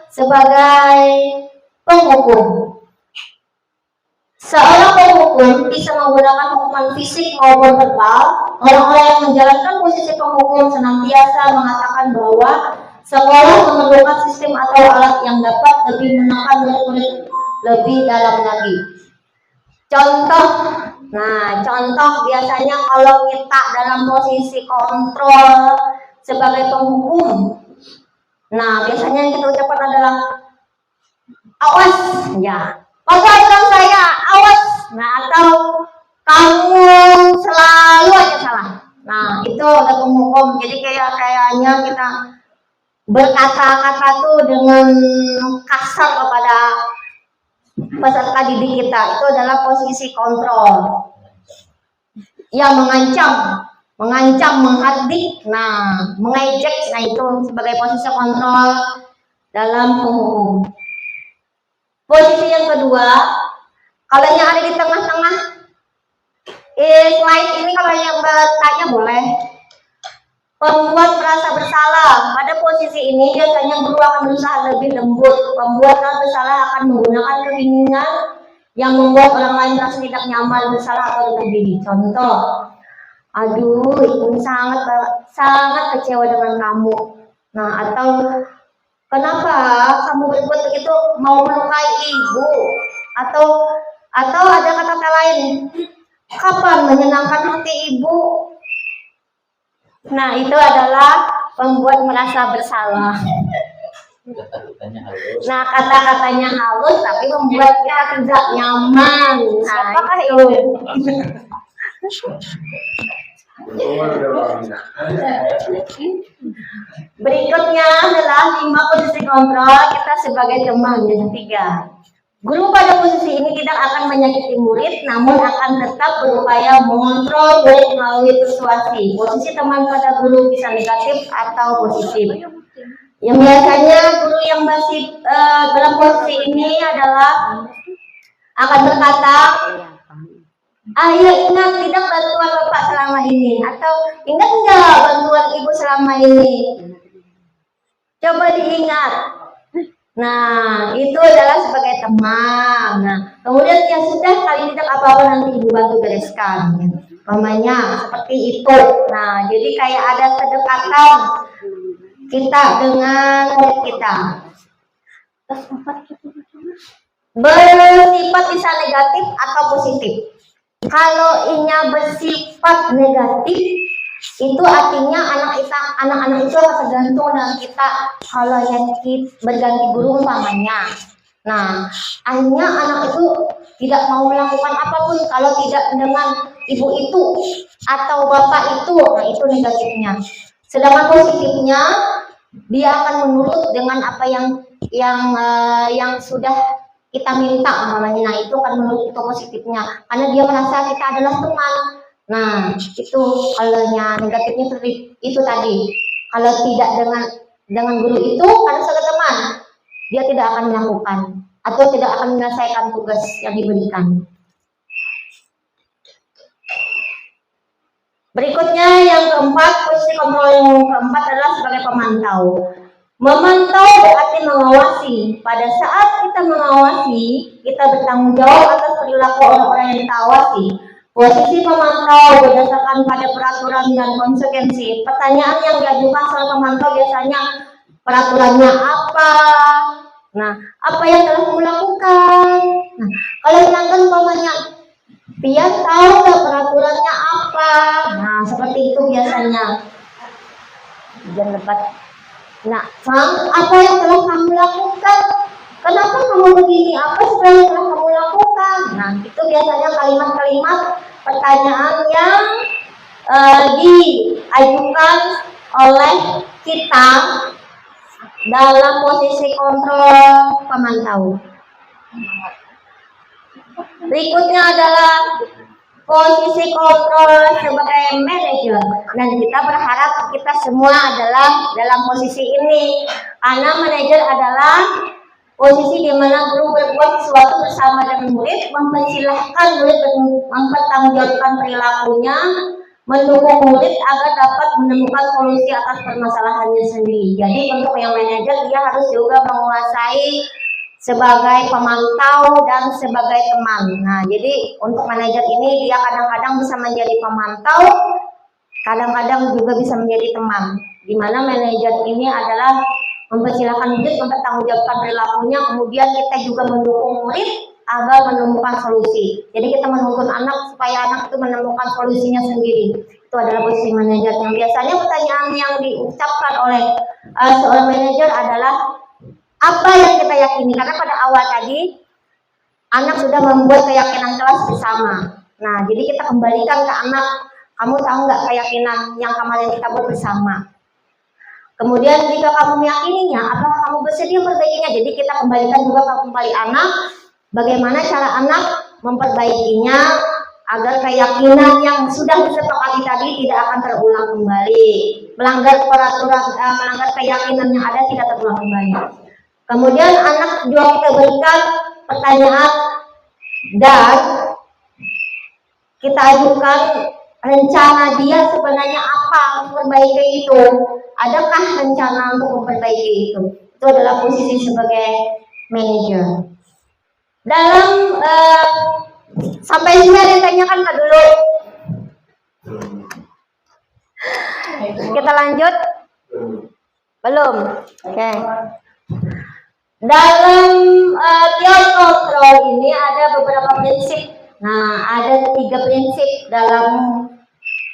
sebagai penghukum. Seorang penghukum bisa menggunakan hukuman fisik maupun verbal. Orang-orang yang menjalankan posisi penghukum senantiasa mengatakan bahwa sekolah memerlukan sistem atau alat yang dapat lebih menekan murid-murid lebih dalam lagi. Contoh, contoh biasanya kalau kita dalam posisi kontrol sebagai penghukum, nah biasanya yang kita ucapkan adalah awas, ya. Pokoknya saya awas, nah atau kamu selalu aja salah. Nah itu ada penghukum. Jadi kayaknya kita berkata-kata tuh dengan kasar kepada peserta didik kita. Itu adalah posisi kontrol yang mengancam, menghardik, mengejek. Nah itu sebagai posisi kontrol dalam penghukum. Posisi yang kedua, kalau yang ada di tengah-tengah slide ini, kalau yang bertanya boleh. Pembuat merasa bersalah. Pada posisi ini biasanya guru akan berusaha lebih lembut. Pembuat merasa bersalah akan menggunakan keinginan yang membuat orang lain merasa tidak nyaman, bersalah atau berdiri. Contoh, aduh, ibu sangat kecewa dengan kamu. Nah, atau kenapa kamu berbuat begitu, mau melukai ibu? Atau ada kata-kata lain, kapan menyenangkan hati ibu? Nah, itu adalah membuat merasa bersalah. Nah, kata-katanya halus tapi membuat kita tidak nyaman. Nah, apakah itu? Berikutnya adalah 5 posisi kontrol kita sebagai teman. Yang ketiga, guru pada posisi ini tidak akan menyakiti murid, namun akan tetap berupaya mengontrol murid melalui persuasi. Posisi teman pada guru bisa negatif atau positif. Yang biasanya guru yang masih dalam posisi ini adalah akan berkata, ya ingat tidak bantuan bapak selama ini, atau ingat enggak bantuan ibu selama ini, coba diingat. Nah itu adalah sebagai teman. Nah kemudian ya sudah, kali tidak apa-apa, nanti ibu bantu bereskan, namanya seperti itu. Nah jadi kayak ada kedekatan kita dengan murid kita. Bersifat bisa negatif atau positif. Kalau inya bersifat negatif, itu artinya anak-anak itu akan tergantung dengan kita. Kalau yang berganti guru umpamanya, nah akhirnya anak itu tidak mau melakukan apapun kalau tidak dengan ibu itu atau bapak itu. Nah itu negatifnya. Sedangkan positifnya, dia akan menurut dengan apa yang sudah kita minta umpamanya. Nah itu kan menurut itu positifnya, karena dia merasa kita adalah teman. Nah itu kalau negatifnya seperti itu tadi. Kalau tidak dengan guru itu karena sebagai teman, dia tidak akan melakukan atau tidak akan menyelesaikan tugas yang diberikan. Berikutnya yang keempat, posisi kontrol yang keempat adalah sebagai pemantau. Memantau berarti mengawasi. Pada saat kita mengawasi, kita bertanggung jawab atas perilaku orang-orang yang kita awasi. Posisi pemantau berdasarkan pada peraturan dan konsekuensi. Pertanyaan yang diajukan soal pemantau biasanya peraturannya apa? Nah, apa yang telah kamu lakukan? Nah, kalau pelanggan umpamanya, dia tahu nggak peraturannya apa? Nah, seperti itu biasanya. Jangan lebat. Nah, apa yang telah kamu lakukan? Kenapa kamu begini? Apa sebenarnya yang telah kamu lakukan? Nah, itu biasanya kalimat-kalimat pertanyaan yang diajukan oleh kita dalam posisi kontrol pemantau. Berikutnya adalah posisi kontrol sebagai manajer, dan kita berharap kita semua adalah dalam posisi ini, karena manajer adalah posisi di mana guru berbuat sesuatu bersama dengan murid, mempersilahkan murid mempertanggungjawabkan perilakunya, mendukung murid agar dapat menemukan solusi atas permasalahannya sendiri. Jadi untuk yang manajer, dia harus juga menguasai sebagai pemantau dan sebagai teman. Nah, jadi untuk manajer ini dia kadang-kadang bisa menjadi pemantau, kadang-kadang juga bisa menjadi teman. Di mana manajer ini adalah mempersilahkan murid mempertanggungjawabkan perilakunya, kemudian kita juga mendukung murid agar menemukan solusi. Jadi kita menuntun anak supaya anak itu menemukan solusinya sendiri. Itu adalah posisi manajer. Yang biasanya pertanyaan yang diucapkan oleh seorang manajer adalah apa yang kita yakini, karena pada awal tadi anak sudah membuat keyakinan kelas bersama. Nah, jadi kita kembalikan ke anak, kamu tahu nggak keyakinan yang kemarin kita buat bersama? Kemudian jika kamu meyakininya, apakah kamu bersedia memperbaikinya? Jadi kita kembalikan juga kembali anak, bagaimana cara anak memperbaikinya agar keyakinan yang sudah disepakati tadi tidak akan terulang kembali. Melanggar peraturan, melanggar keyakinan yang ada tidak terulang kembali. Kemudian anak juga kita berikan pertanyaan dan kita ajukan rencana dia sebenarnya apa untuk memperbaiki itu. Adakah rencana untuk memperbaiki itu? Itu adalah posisi sebagai manajer. Dalam sampai sini ada yang tanyakan nggak dulu? Kita lanjut? Belum? Oke. Dalam teori kontrol ini ada beberapa prinsip. Nah, ada 3 prinsip dalam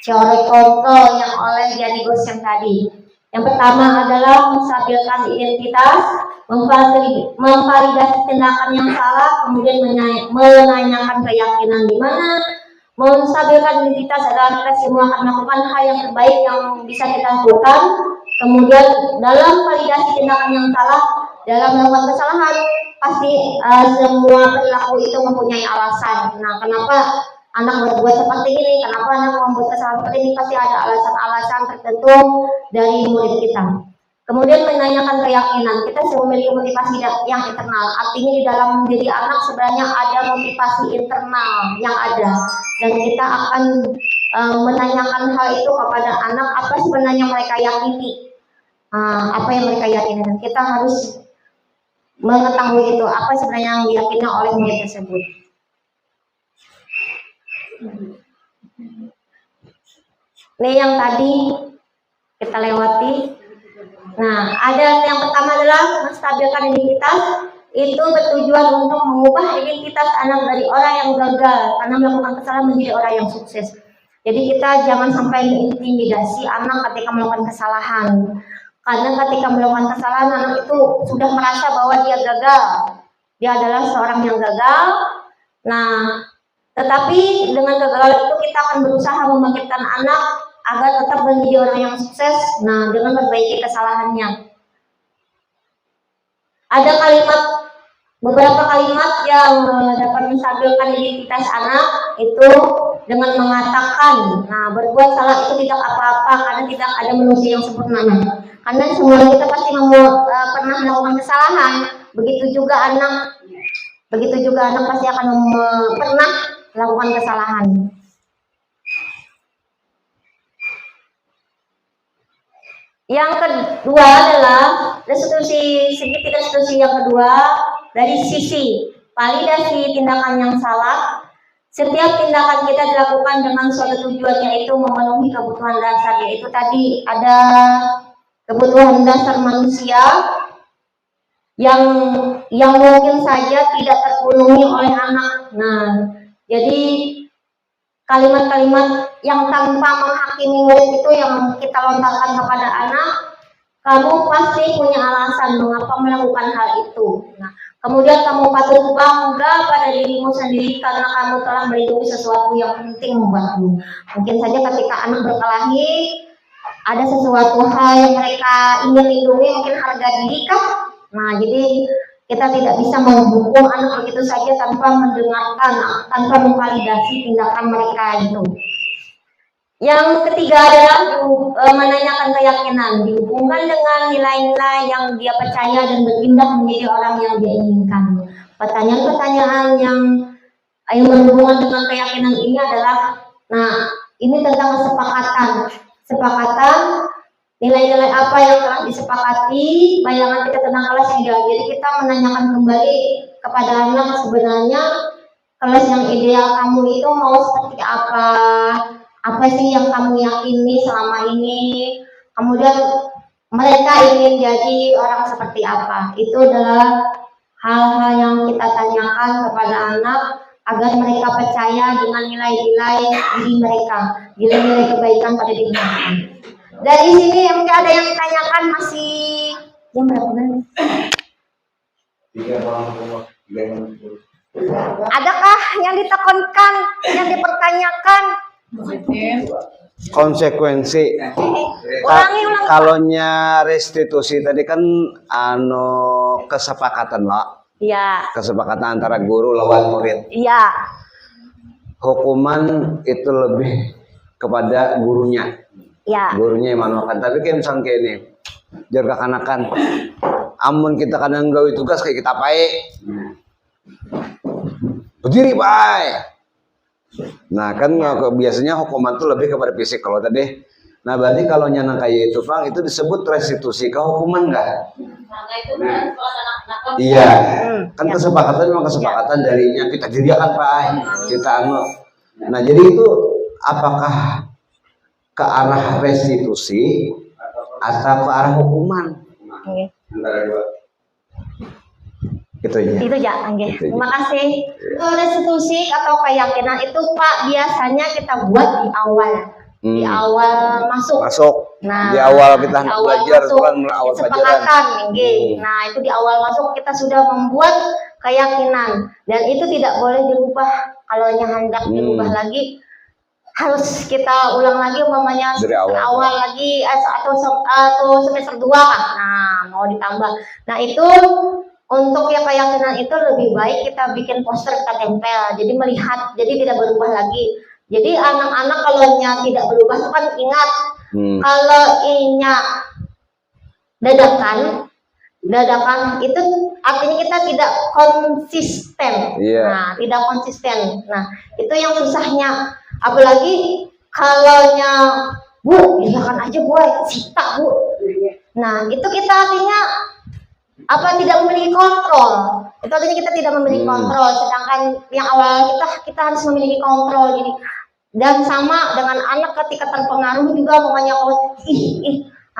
teori kontrol yang oleh Gianni Ghosh yang tadi. Yang pertama adalah menstabilkan identitas, memvalidasi tindakan yang salah, kemudian menanyakan keyakinan di mana. Menstabilkan identitas adalah kita semua akan melakukan hal yang terbaik yang bisa kita lakukan. Kemudian dalam validasi tindakan yang salah, dalam melakukan kesalahan, pasti semua perilaku itu mempunyai alasan. Nah, kenapa anak berbuat seperti ini, kenapa anak membuat kesalahan seperti ini, pasti ada alasan-alasan tertentu dari murid kita. Kemudian menanyakan keyakinan, kita memiliki motivasi yang internal, artinya di dalam diri anak sebenarnya ada motivasi internal yang ada, dan kita akan menanyakan hal itu kepada anak, apa sebenarnya mereka yakini, apa yang mereka yakini, dan kita harus mengetahui itu, apa sebenarnya yang diyakini oleh murid tersebut. Ini yang tadi kita lewati. Nah, ada yang pertama adalah menstabilkan identitas. Itu bertujuan untuk mengubah identitas anak dari orang yang gagal karena melakukan kesalahan menjadi orang yang sukses. Jadi kita jangan sampai mengintimidasi anak ketika melakukan kesalahan. Karena ketika melakukan kesalahan, anak itu sudah merasa bahwa dia gagal. Dia adalah seorang yang gagal. Nah, tetapi dengan kegagalan itu kita akan berusaha membangkitkan anak agar tetap menjadi orang yang sukses. Nah, dengan memperbaiki kesalahannya. Ada beberapa kalimat yang dapat menstabilkan identitas anak itu dengan mengatakan, nah berbuat salah itu tidak apa-apa karena tidak ada manusia yang sempurna. Karena semua kita pasti pernah melakukan kesalahan. Begitu juga anak pasti akan pernah melakukan kesalahan. Yang kedua adalah segitiga restitusi yang kedua dari sisi validasi tindakan yang salah. Setiap tindakan kita dilakukan dengan suatu tujuan, yaitu memenuhi kebutuhan dasar, yaitu tadi ada kebutuhan dasar manusia yang mungkin saja tidak terpenuhi oleh anak. Nah, jadi kalimat-kalimat yang tanpa menghakimi murid itu yang kita lontarkan kepada anak, kamu pasti punya alasan mengapa melakukan hal itu. Nah, kemudian kamu patut bangga pada dirimu sendiri karena kamu telah melindungi sesuatu yang penting buatmu. Mungkin saja ketika anak berkelahi, ada sesuatu hal yang mereka ingin lindungi, mungkin harga diri kah? Nah, jadi Kita tidak bisa menghukum anak begitu saja tanpa mendengarkan, tanpa memvalidasi tindakan mereka itu. Yang ketiga adalah menanyakan keyakinan, dihubungkan dengan nilai-nilai yang dia percaya dan bertindak menjadi orang yang dia inginkan. Pertanyaan-pertanyaan yang berhubungan dengan keyakinan ini adalah, nah, ini tentang kesepakatan, nilai-nilai apa yang telah disepakati, bayangan kita tentang kelas ideal. Jadi kita menanyakan kembali kepada anak sebenarnya kelas yang ideal kamu itu mau seperti apa sih yang kamu yakini selama ini, kemudian mereka ingin jadi orang seperti apa. Itu adalah hal-hal yang kita tanyakan kepada anak agar mereka percaya dengan nilai-nilai diri mereka, nilai-nilai kebaikan pada diri mereka. Dari sini mungkin ada yang ditanyakan, masih jam berapa nih? Adakah yang ditekankan, yang dipertanyakan? Konsekuensi. Ulangi. Kalonya restitusi tadi kan kesepakatan lah. Iya. Kesepakatan antara guru lawan murid. Iya. Hukuman itu lebih kepada gurunya. Iya. Gurunya yang manualkan. Tapi kayak misalnya kayak ini, jaga kanakan. Amun kita kadang gawe tugas kayak kita pae. Berdiri baik. Nah kan biasanya hukuman itu lebih kepada fisik kalau tadi. Nah berarti kalau nyanang kayak itu Bang, itu disebut restitusi ke hukuman enggak? Maka itu kan kalau anak-anak Iya. Kan kesepakatan memang kesepakatan darinya kita diriakan Pak. Kita Nah jadi itu apakah ke arah restitusi atau ke arah hukuman? Itu ya. Itu ya, Angge. Terima kasih. Restitusi atau keyakinan itu Pak biasanya kita buat di awal. Di awal masuk. Nah, di awal kita di awal belajar masuk, kan awal pelajaran. kesepakatan, Angge. Nah, itu di awal masuk kita sudah membuat keyakinan dan itu tidak boleh dirubah. Kalau hendak dirubah lagi harus kita ulang lagi umpamanya dari awal lagi atau semester 2 kan. Nah, mau ditambah. Nah, itu untuk yang keyakinan itu lebih baik kita bikin poster, kita tempel, jadi melihat, jadi tidak berubah lagi. Jadi anak-anak kalau tidak berubah itu kan ingat, kalau inya dadakan itu artinya kita tidak konsisten. Nah, tidak konsisten. Nah, itu yang susahnya. Apalagi kalau Bu, biarkan aja boy, sita Bu. Nah, itu kita artinya tidak memiliki kontrol. Itu artinya kita tidak memiliki kontrol. Sedangkan yang awal kita harus memiliki kontrol. Jadi dan sama dengan anak ketika terpengaruh juga pokoknya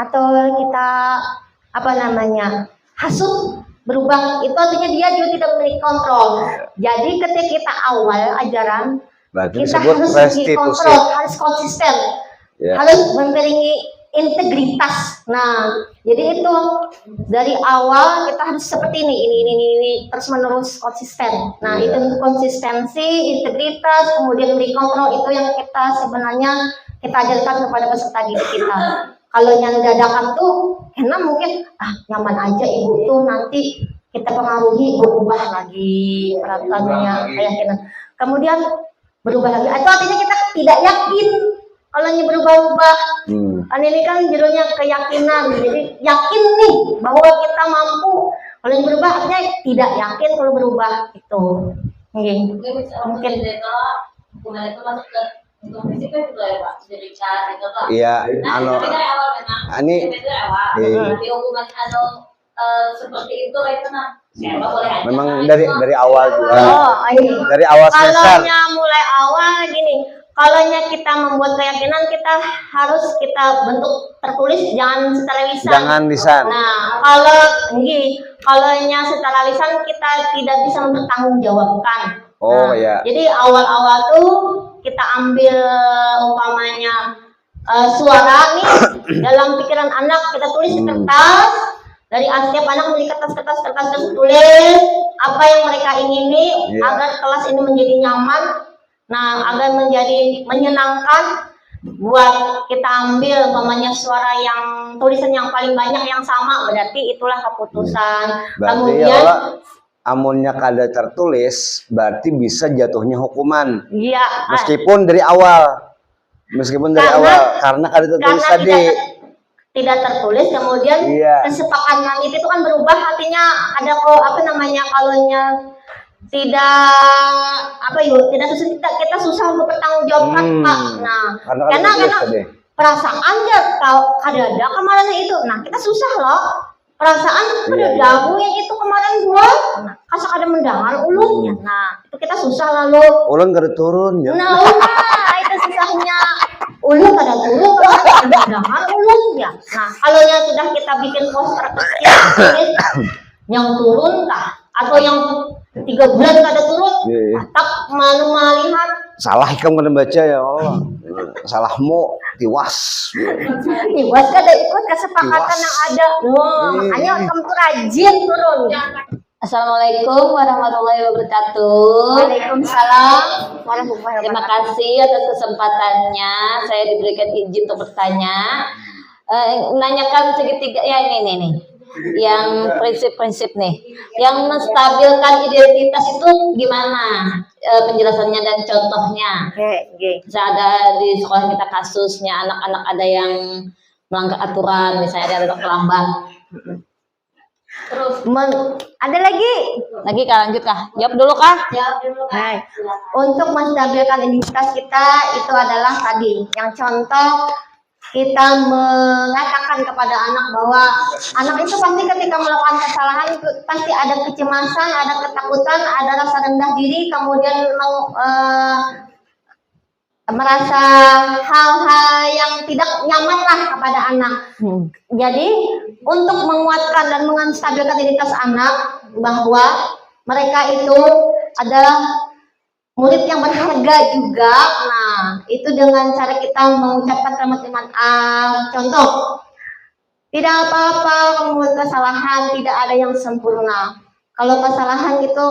atau kita hasut berubah, itu artinya dia juga tidak memiliki kontrol. Jadi ketika kita awal ajaran berarti kita harus memiliki kontrol, harus konsisten, harus memiliki integritas. Nah, jadi itu dari awal kita harus seperti ini terus menerus konsisten. Nah, itu untuk konsistensi, integritas, kemudian beri kontrol, itu yang kita sebenarnya kita ajarkan kepada peserta didik kita. Kalau yang dadakan tuh karena mungkin nyaman aja ibu tuh, nanti kita pengaruhi berubah lagi peraturannya, keyakinan. Kemudian berubah lagi. Itu artinya kita tidak yakin kalau berubah-ubah. Ini kan judulnya keyakinan. Jadi yakin nih bahwa kita mampu. Kalau yang berubah artinya tidak yakin kalau berubah itu. Mungkin hukuman itu masuk ke untuk fisik juga ya Pak, dirikan gitu Pak. Iya, Tapi dari awal memang. Ini di hukuman seperti itu itu memang dari awal juga. Dari awal kalau semester. mulai awal gini, kalau kita membuat keyakinan kita harus bentuk tertulis, jangan secara lisan. Jangan lisan. Nah, kalau secara lisan kita tidak bisa mempertanggungjawabkan. Jadi awal-awal tuh kita ambil umpamanya suara nih dalam pikiran anak, kita tulis di kertas. Dari setiap anak memiliki kertas tulis apa yang mereka ingini agar kelas ini menjadi nyaman, agar menjadi menyenangkan. buat kita ambil umpamanya suara yang tulisan yang paling banyak yang sama, berarti itulah keputusan. Berarti Kemudian ya amunnya kada tertulis berarti bisa jatuhnya hukuman iya, meskipun dari awal karena kada tertulis karena tadi. tidak tertulis, kemudian Iya. kesepakatan itu kan berubah, artinya ada kok apa namanya, kalaunya tidak apa yuk, tidak kita susah untuk bertanggung jawabkan Pak. Nah, Karena karena perasaan ya tahu ada kemarin itu, nah kita susah loh. Perasaan Iya, dagu yang itu kemarin gua, nah, kasar ada mendengar ulunnya, nah itu kita susah lalu. ulun kada turun ya. Nah, itu susahnya. Ulun kada turun, kalau ada mendengar ulunnya. Nah, kalau yang sudah kita bikin poster kecil, yang turun kah? Atau yang 3 bulan kada turun, Iya. tetap malu malihan. Salah ikam kada baca ya Allah. Salahmu tiwas. Iwas kada ikut kesepakatan yang ada. Makanya kamu tuh rajin turun. Assalamualaikum warahmatullahi wabarakatuh. Waalaikumsalam warahmatullahi Terima wabarakatuh. kasih atas kesempatannya. Saya diberikan izin untuk bertanya. Menanyakan segitiga ya ini nih. Yang prinsip-prinsip nih. Yang menstabilkan identitas itu gimana? Penjelasannya dan contohnya. Oke. Bisa ada di sekolah kita kasusnya anak-anak ada yang melanggar aturan, misalnya ada terlambat. Terus Ada lagi? Kak, lanjut Kak. Jawab dulu Kak. Hai. Untuk menstabilkan identitas kita itu adalah tadi yang contoh kita mengatakan kepada anak bahwa anak itu pasti ketika melakukan kesalahan itu pasti ada kecemasan, ada ketakutan, ada rasa rendah diri, kemudian merasa hal-hal yang tidak nyaman lah kepada anak. Jadi untuk menguatkan dan menstabilkan identitas anak bahwa mereka itu adalah murid yang berharga juga. Nah, itu dengan cara kita mengucapkan kalimat contoh, tidak apa-apa kamu buat kesalahan, tidak ada yang sempurna. Kalau kesalahan itu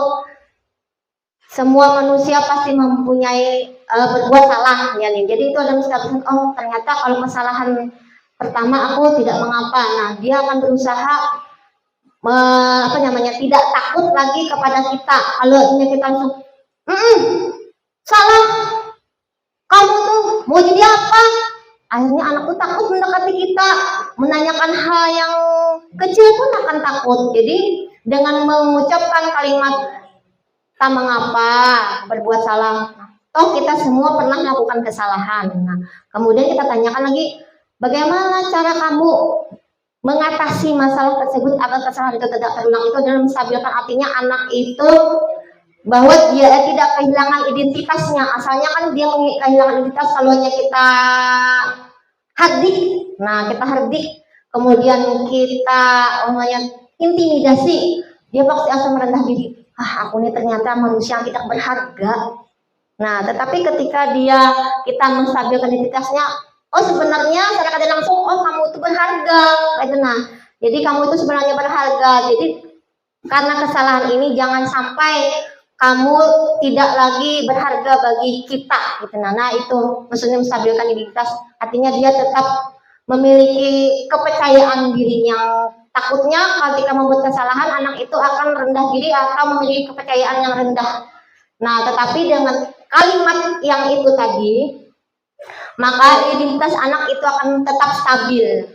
semua manusia pasti mempunyai berbuat salah, ya nih. Jadi itu ada misalkan, oh ternyata kalau kesalahan pertama aku tidak mengapa. Nah, dia akan berusaha tidak takut lagi kepada kita. Kalau kita langsung salah, kamu tuh mau jadi apa? Akhirnya anak tuh takut mendekati kita, menanyakan hal yang kecil pun akan takut. Jadi dengan mengucapkan kalimat tak mengapa berbuat salah, toh kita semua pernah melakukan kesalahan. Nah, kemudian kita tanyakan lagi, bagaimana cara kamu mengatasi masalah tersebut agar kesalahan itu tidak terulang? Itu dalam menstabilkan, artinya anak itu bahwa dia tidak kehilangan identitasnya. Asalnya kan dia kehilangan identitas kalau kita hardik. Nah, kita hardik, kemudian kita intimidasi, dia pasti akan merendah diri. Aku ini ternyata manusia yang tidak berharga. Nah, tetapi ketika kita menstabilkan identitasnya, oh sebenarnya secara tidak langsung, oh kamu itu berharga. Nah, jadi kamu itu sebenarnya berharga. Jadi karena kesalahan ini jangan sampai kamu tidak lagi berharga bagi kita, gitu. Nah, itu maksudnya menstabilkan identitas. Artinya dia tetap memiliki kepercayaan diri yang takutnya ketika membuat kesalahan anak itu akan rendah diri atau memiliki kepercayaan yang rendah. Nah, tetapi dengan kalimat yang itu tadi, maka identitas anak itu akan tetap stabil.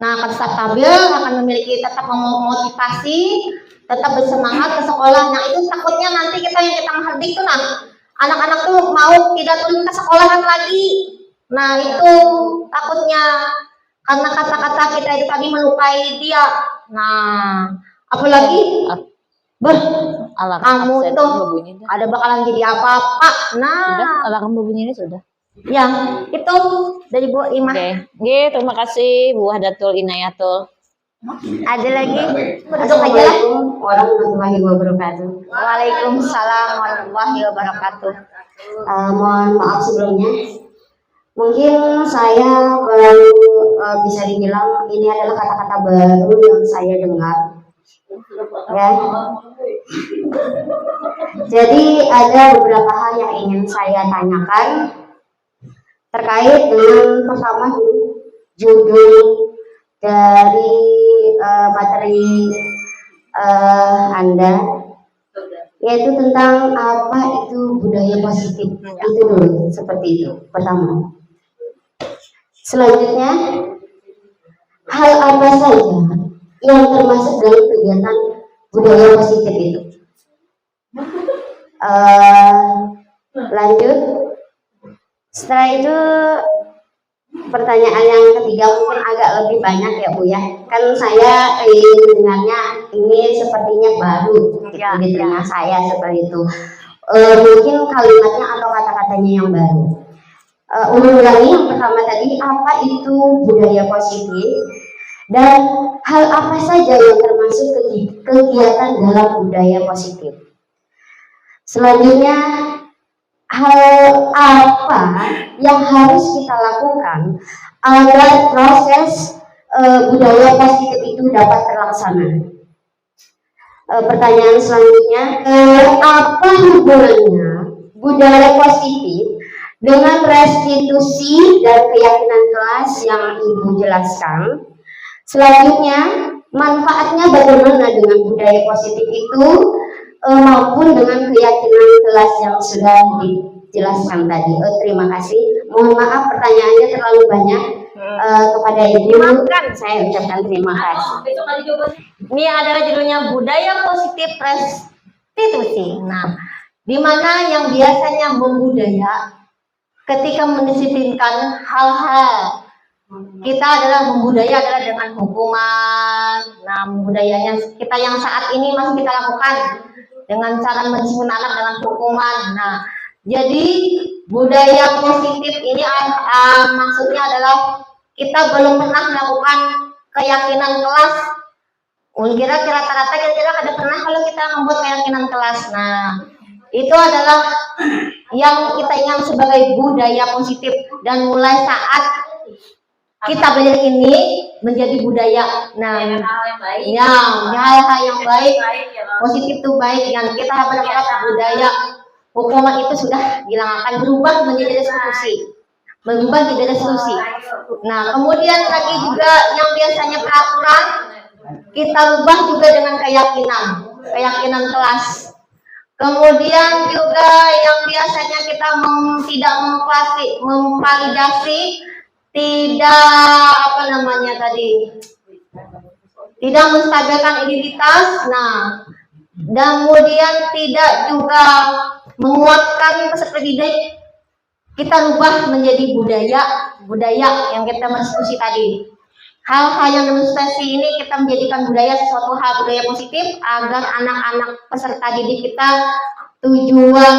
Nah, akan tetap stabil, akan memiliki tetap memotivasi, tetap bersemangat ke sekolah. Nah, itu takutnya nanti kita menghardik tuh, nah anak-anak tuh mau tidak turun ke sekolahan lagi. Nah, itu takutnya karena kata-kata kita itu tadi melukai dia. Nah, apalagi kamu tuh ada bakalan jadi apa-apa. Nah, alarm berbunyi ini sudah. Ya, itu dari Bu Imah. Oke, terima kasih Bu Hadatul Inayatul. Ada lagi? Assalamualaikum warahmatullahi wabarakatuh. Waalaikumsalam warahmatullahi wabarakatuh. Mohon maaf sebelumnya. Mungkin saya baru bisa dibilang ini adalah kata-kata baru yang saya dengar. Ya. Jadi ada beberapa hal yang ingin saya tanyakan. terkait dengan pertama dulu judul dari materi Anda, yaitu tentang apa itu budaya positif. Itu dulu, seperti itu pertama. Selanjutnya, hal apa saja yang termasuk dalam kegiatan budaya positif itu? Lanjut. Setelah itu pertanyaan yang ketiga mungkin agak lebih banyak ya Bu ya. Kan saya dengarnya ini sepertinya baru gitu, di telinga saya seperti itu. Mungkin kalimatnya atau kata-katanya yang baru. Ulangi yang pertama tadi, apa itu budaya positif dan hal apa saja yang termasuk kegiatan dalam budaya positif. Selanjutnya, hal apa yang harus kita lakukan agar proses budaya positif itu dapat terlaksana. Pertanyaan selanjutnya, apa hubungannya budaya positif dengan restitusi dan keyakinan kelas yang Ibu jelaskan? Selanjutnya, manfaatnya bagaimana dengan budaya positif itu maupun dengan keyakinan kelas yang sudah dijelaskan tadi. Terima kasih. Mohon maaf pertanyaannya terlalu banyak. Kepada Ibu, saya ucapkan terima kasih. Ini adalah judulnya budaya positif restitusi. Nah, di mana yang biasanya membudaya ketika mendisiplinkan hal-hal, kita adalah membudaya adalah dengan hukuman. Nah, budayanya kita yang saat ini masih kita lakukan dengan cara mendisiplin anak dengan hukuman. Nah, jadi budaya positif ini maksudnya adalah kita belum pernah melakukan keyakinan kelas. Kira-kira rata-rata kira-kira ada pernah kalau kita membuat keyakinan kelas. Nah, itu adalah yang kita ingat sebagai budaya positif, dan mulai saat kita belajar ini menjadi budaya. Nah, ya, hal-hal yang baik, positif itu baik, yang kita harapkan budaya. Hukuman itu sudah hilang, akan berubah menjadi restitusi. Nah, kemudian lagi juga yang biasanya peraturan kita rubah juga dengan keyakinan kelas. Kemudian juga yang biasanya kita tidak memvalidasi, tidak menstabilkan identitas. Nah, dan kemudian tidak juga menguatkan peserta didik, kita rubah menjadi budaya yang kita restitusi tadi. Hal-hal yang restitusi ini kita menjadikan budaya sesuatu hal budaya positif agar anak-anak peserta didik kita tujuan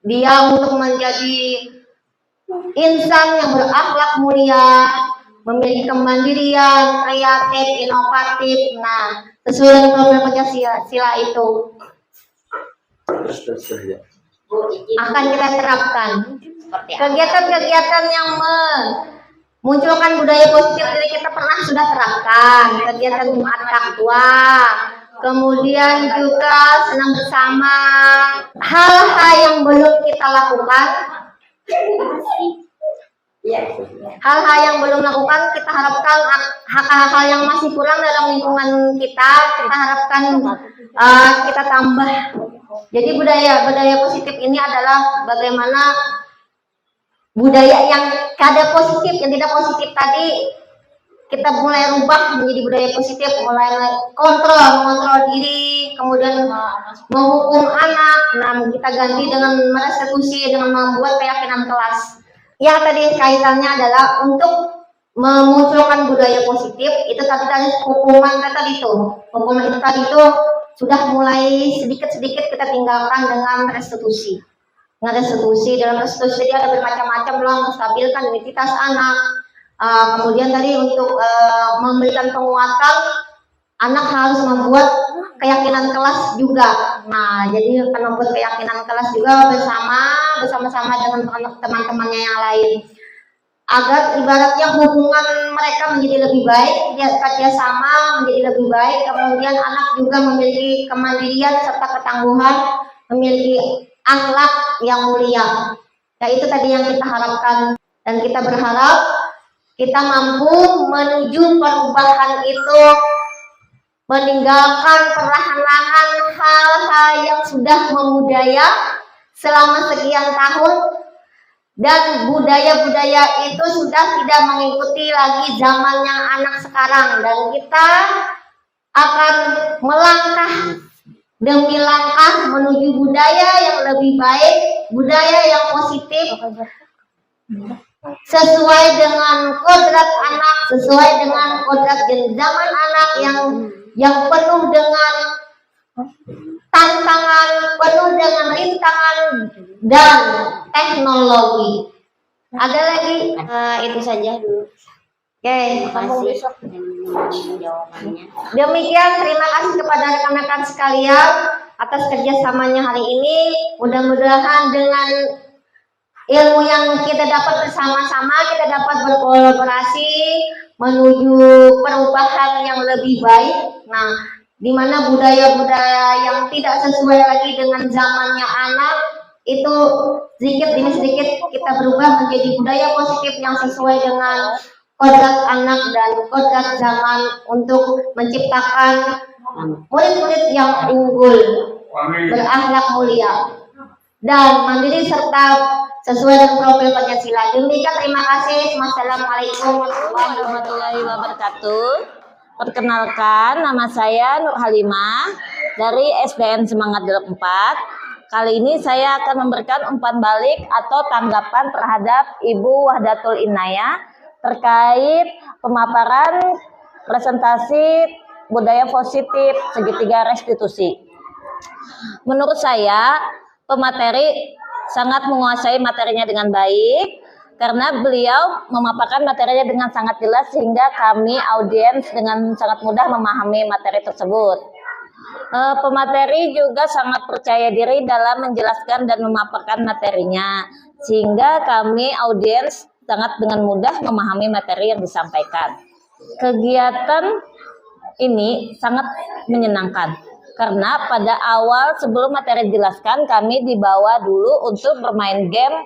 dia untuk menjadi insan yang berakhlak mulia, memiliki kemandirian, kreatif, inovatif. Nah, sesuai dengan program Pancasila itu akan kita terapkan. Kegiatan-kegiatan yang memunculkan budaya positif dari kita sudah terapkan. Kegiatan Jumat Takwa, kemudian juga senam bersama. Hal-hal yang belum kita lakukan, kita harapkan hal-hal yang masih kurang dalam lingkungan kita harapkan kita tambah. Jadi budaya positif ini adalah bagaimana budaya yang kada positif, yang tidak positif tadi kita mulai rubah menjadi budaya positif, mulai mengontrol diri, kemudian menghukum anak. Nah, kita ganti dengan merestitusi, dengan membuat keyakinan kelas. Yang tadi kaitannya adalah untuk memunculkan budaya positif itu tadi hukuman itu sudah mulai sedikit-sedikit kita tinggalkan dengan restitusi. Dalam restitusi dia ada bermacam-macam loh, menstabilkan identitas anak. Kemudian tadi untuk memberikan penguatan, anak harus membuat keyakinan kelas juga. Nah, jadi akan membuat keyakinan kelas juga bersama-sama dengan teman-temannya yang lain. Agar ibaratnya hubungan mereka menjadi lebih baik, kerjasama menjadi lebih baik, kemudian anak juga memiliki kemandirian serta ketangguhan, memiliki akhlak yang mulia. Nah, itu tadi yang kita harapkan Dan kita berharap kita mampu menuju perubahan itu, meninggalkan perlahan-lahan hal-hal yang sudah membudaya selama sekian tahun, dan budaya-budaya itu sudah tidak mengikuti lagi zamannya anak sekarang, dan kita akan melangkah demi langkah menuju budaya yang lebih baik, budaya yang positif, sesuai dengan kodrat anak, sesuai dengan kodrat zaman anak yang penuh dengan tantangan, penuh dengan rintangan dan teknologi. Ada lagi? Itu saja dulu. Oke, Terima kasih jawabannya. demikian, terima kasih kepada rekan-rekan sekalian atas kerjasamanya hari ini. Mudah-mudahan dengan ilmu yang kita dapat bersama-sama, kita dapat berkolaborasi menuju perubahan yang lebih baik. Nah, di mana budaya-budaya yang tidak sesuai lagi dengan zamannya anak itu sedikit demi sedikit kita berubah menjadi budaya positif yang sesuai dengan kodrat anak dan kodrat zaman untuk menciptakan murid-murid yang unggul, berakhlak mulia, dan mandiri serta sesuai dengan profil Pancasila. Demikian, terima kasih. Wassalamualaikum Warahmatullahi wabarakatuh. Perkenalkan, nama saya Nur Halimah dari SDN Semangat 4. Kali ini saya akan memberikan umpan balik atau tanggapan terhadap Ibu Wahdatul Inayah terkait pemaparan presentasi budaya positif segitiga restitusi. Menurut saya, pemateri sangat menguasai materinya dengan baik karena beliau memaparkan materinya dengan sangat jelas sehingga kami audiens dengan sangat mudah memahami materi tersebut. Pemateri juga sangat percaya diri dalam menjelaskan dan memaparkan materinya sehingga kami audiens sangat dengan mudah memahami materi yang disampaikan. Kegiatan ini sangat menyenangkan karena pada awal sebelum materi dijelaskan kami dibawa dulu untuk bermain game,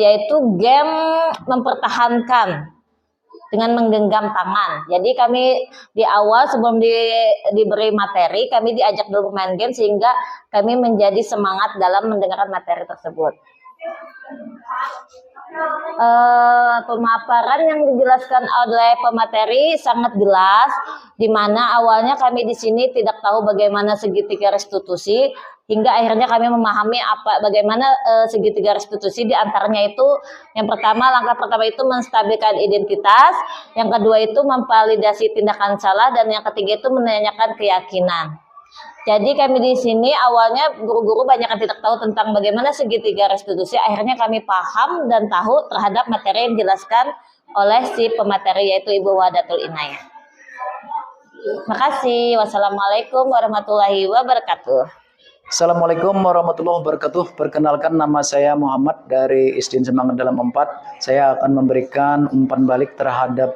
yaitu game mempertahankan dengan menggenggam tangan. Jadi kami di awal sebelum diberi materi kami diajak dulu bermain game sehingga kami menjadi semangat dalam mendengarkan materi tersebut. Pemaparan yang dijelaskan oleh pemateri sangat jelas, di mana awalnya kami di sini tidak tahu bagaimana segitiga restitusi, hingga akhirnya kami memahami bagaimana segitiga restitusi. Di antaranya itu yang pertama, langkah pertama itu menstabilkan identitas, yang kedua itu memvalidasi tindakan salah, dan yang ketiga itu menanyakan keyakinan. Jadi kami di sini awalnya guru-guru banyak yang tidak tahu tentang bagaimana segitiga restitusi. Akhirnya kami paham dan tahu terhadap materi yang dijelaskan oleh si pemateri yaitu Ibu Wahdatul Inayah. Makasih. Wassalamualaikum warahmatullahi wabarakatuh. Assalamualaikum warahmatullahi wabarakatuh. Perkenalkan, nama saya Muhammad dari SDN Semangat Dalam 4. Saya akan memberikan umpan balik terhadap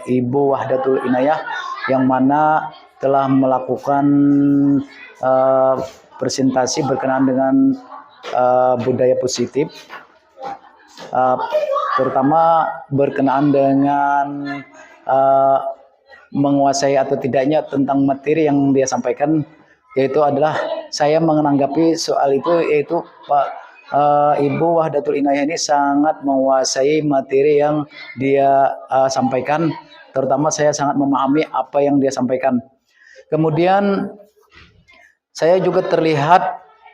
Ibu Wahdatul Inayah yang mana telah melakukan presentasi berkenaan dengan budaya positif, terutama berkenaan dengan menguasai atau tidaknya tentang materi yang dia sampaikan, yaitu adalah saya menanggapi soal itu, yaitu Ibu Wahdatul Inayah ini sangat menguasai materi yang dia sampaikan, terutama saya sangat memahami apa yang dia sampaikan. Kemudian saya juga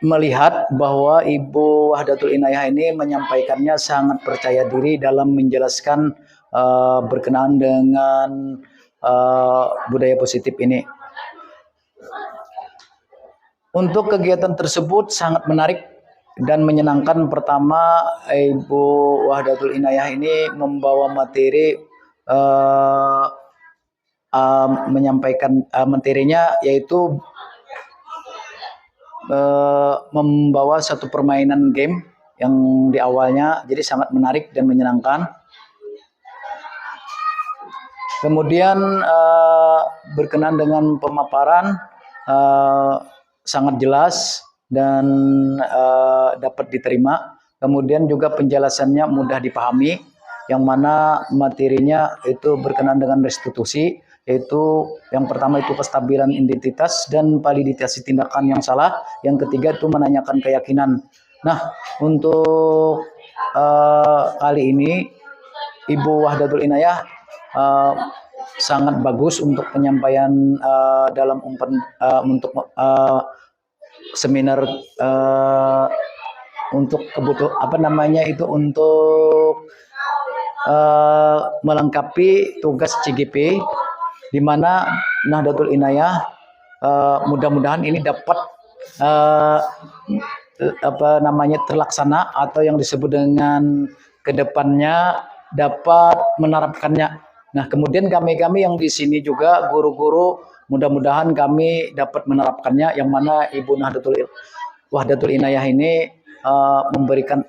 melihat bahwa Ibu Wahdatul Inayah ini menyampaikannya sangat percaya diri dalam menjelaskan berkenaan dengan budaya positif ini. Untuk kegiatan tersebut sangat menarik dan menyenangkan. Pertama, Ibu Wahdatul Inayah ini membawa materi, menyampaikan materinya, yaitu membawa satu permainan game yang di awalnya jadi sangat menarik dan menyenangkan. Kemudian berkenaan dengan pemaparan sangat jelas dan dapat diterima. kemudian juga penjelasannya mudah dipahami, yang mana materinya itu berkenaan dengan restitusi, yaitu yang pertama itu kestabilan identitas dan validasi tindakan yang salah, yang ketiga itu menanyakan keyakinan. Nah, untuk kali ini Ibu Wahdatul Inayah sangat bagus untuk penyampaian dalam untuk seminar untuk untuk melengkapi tugas CGP, di mana Nahdlatul Inayah mudah-mudahan ini dapat terlaksana, atau yang disebut dengan kedepannya dapat menerapkannya. Nah, kemudian kami yang di sini juga guru-guru, mudah-mudahan kami dapat menerapkannya, yang mana Ibu Wahdatul Inayah ini memberikan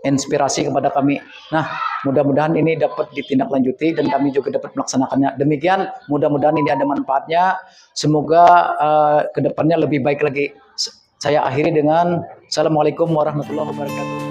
inspirasi kepada kami. Nah, mudah-mudahan ini dapat ditindaklanjuti dan kami juga dapat melaksanakannya. Demikian, mudah-mudahan ini ada manfaatnya. Semoga kedepannya lebih baik lagi. Saya akhiri dengan Assalamualaikum warahmatullahi wabarakatuh.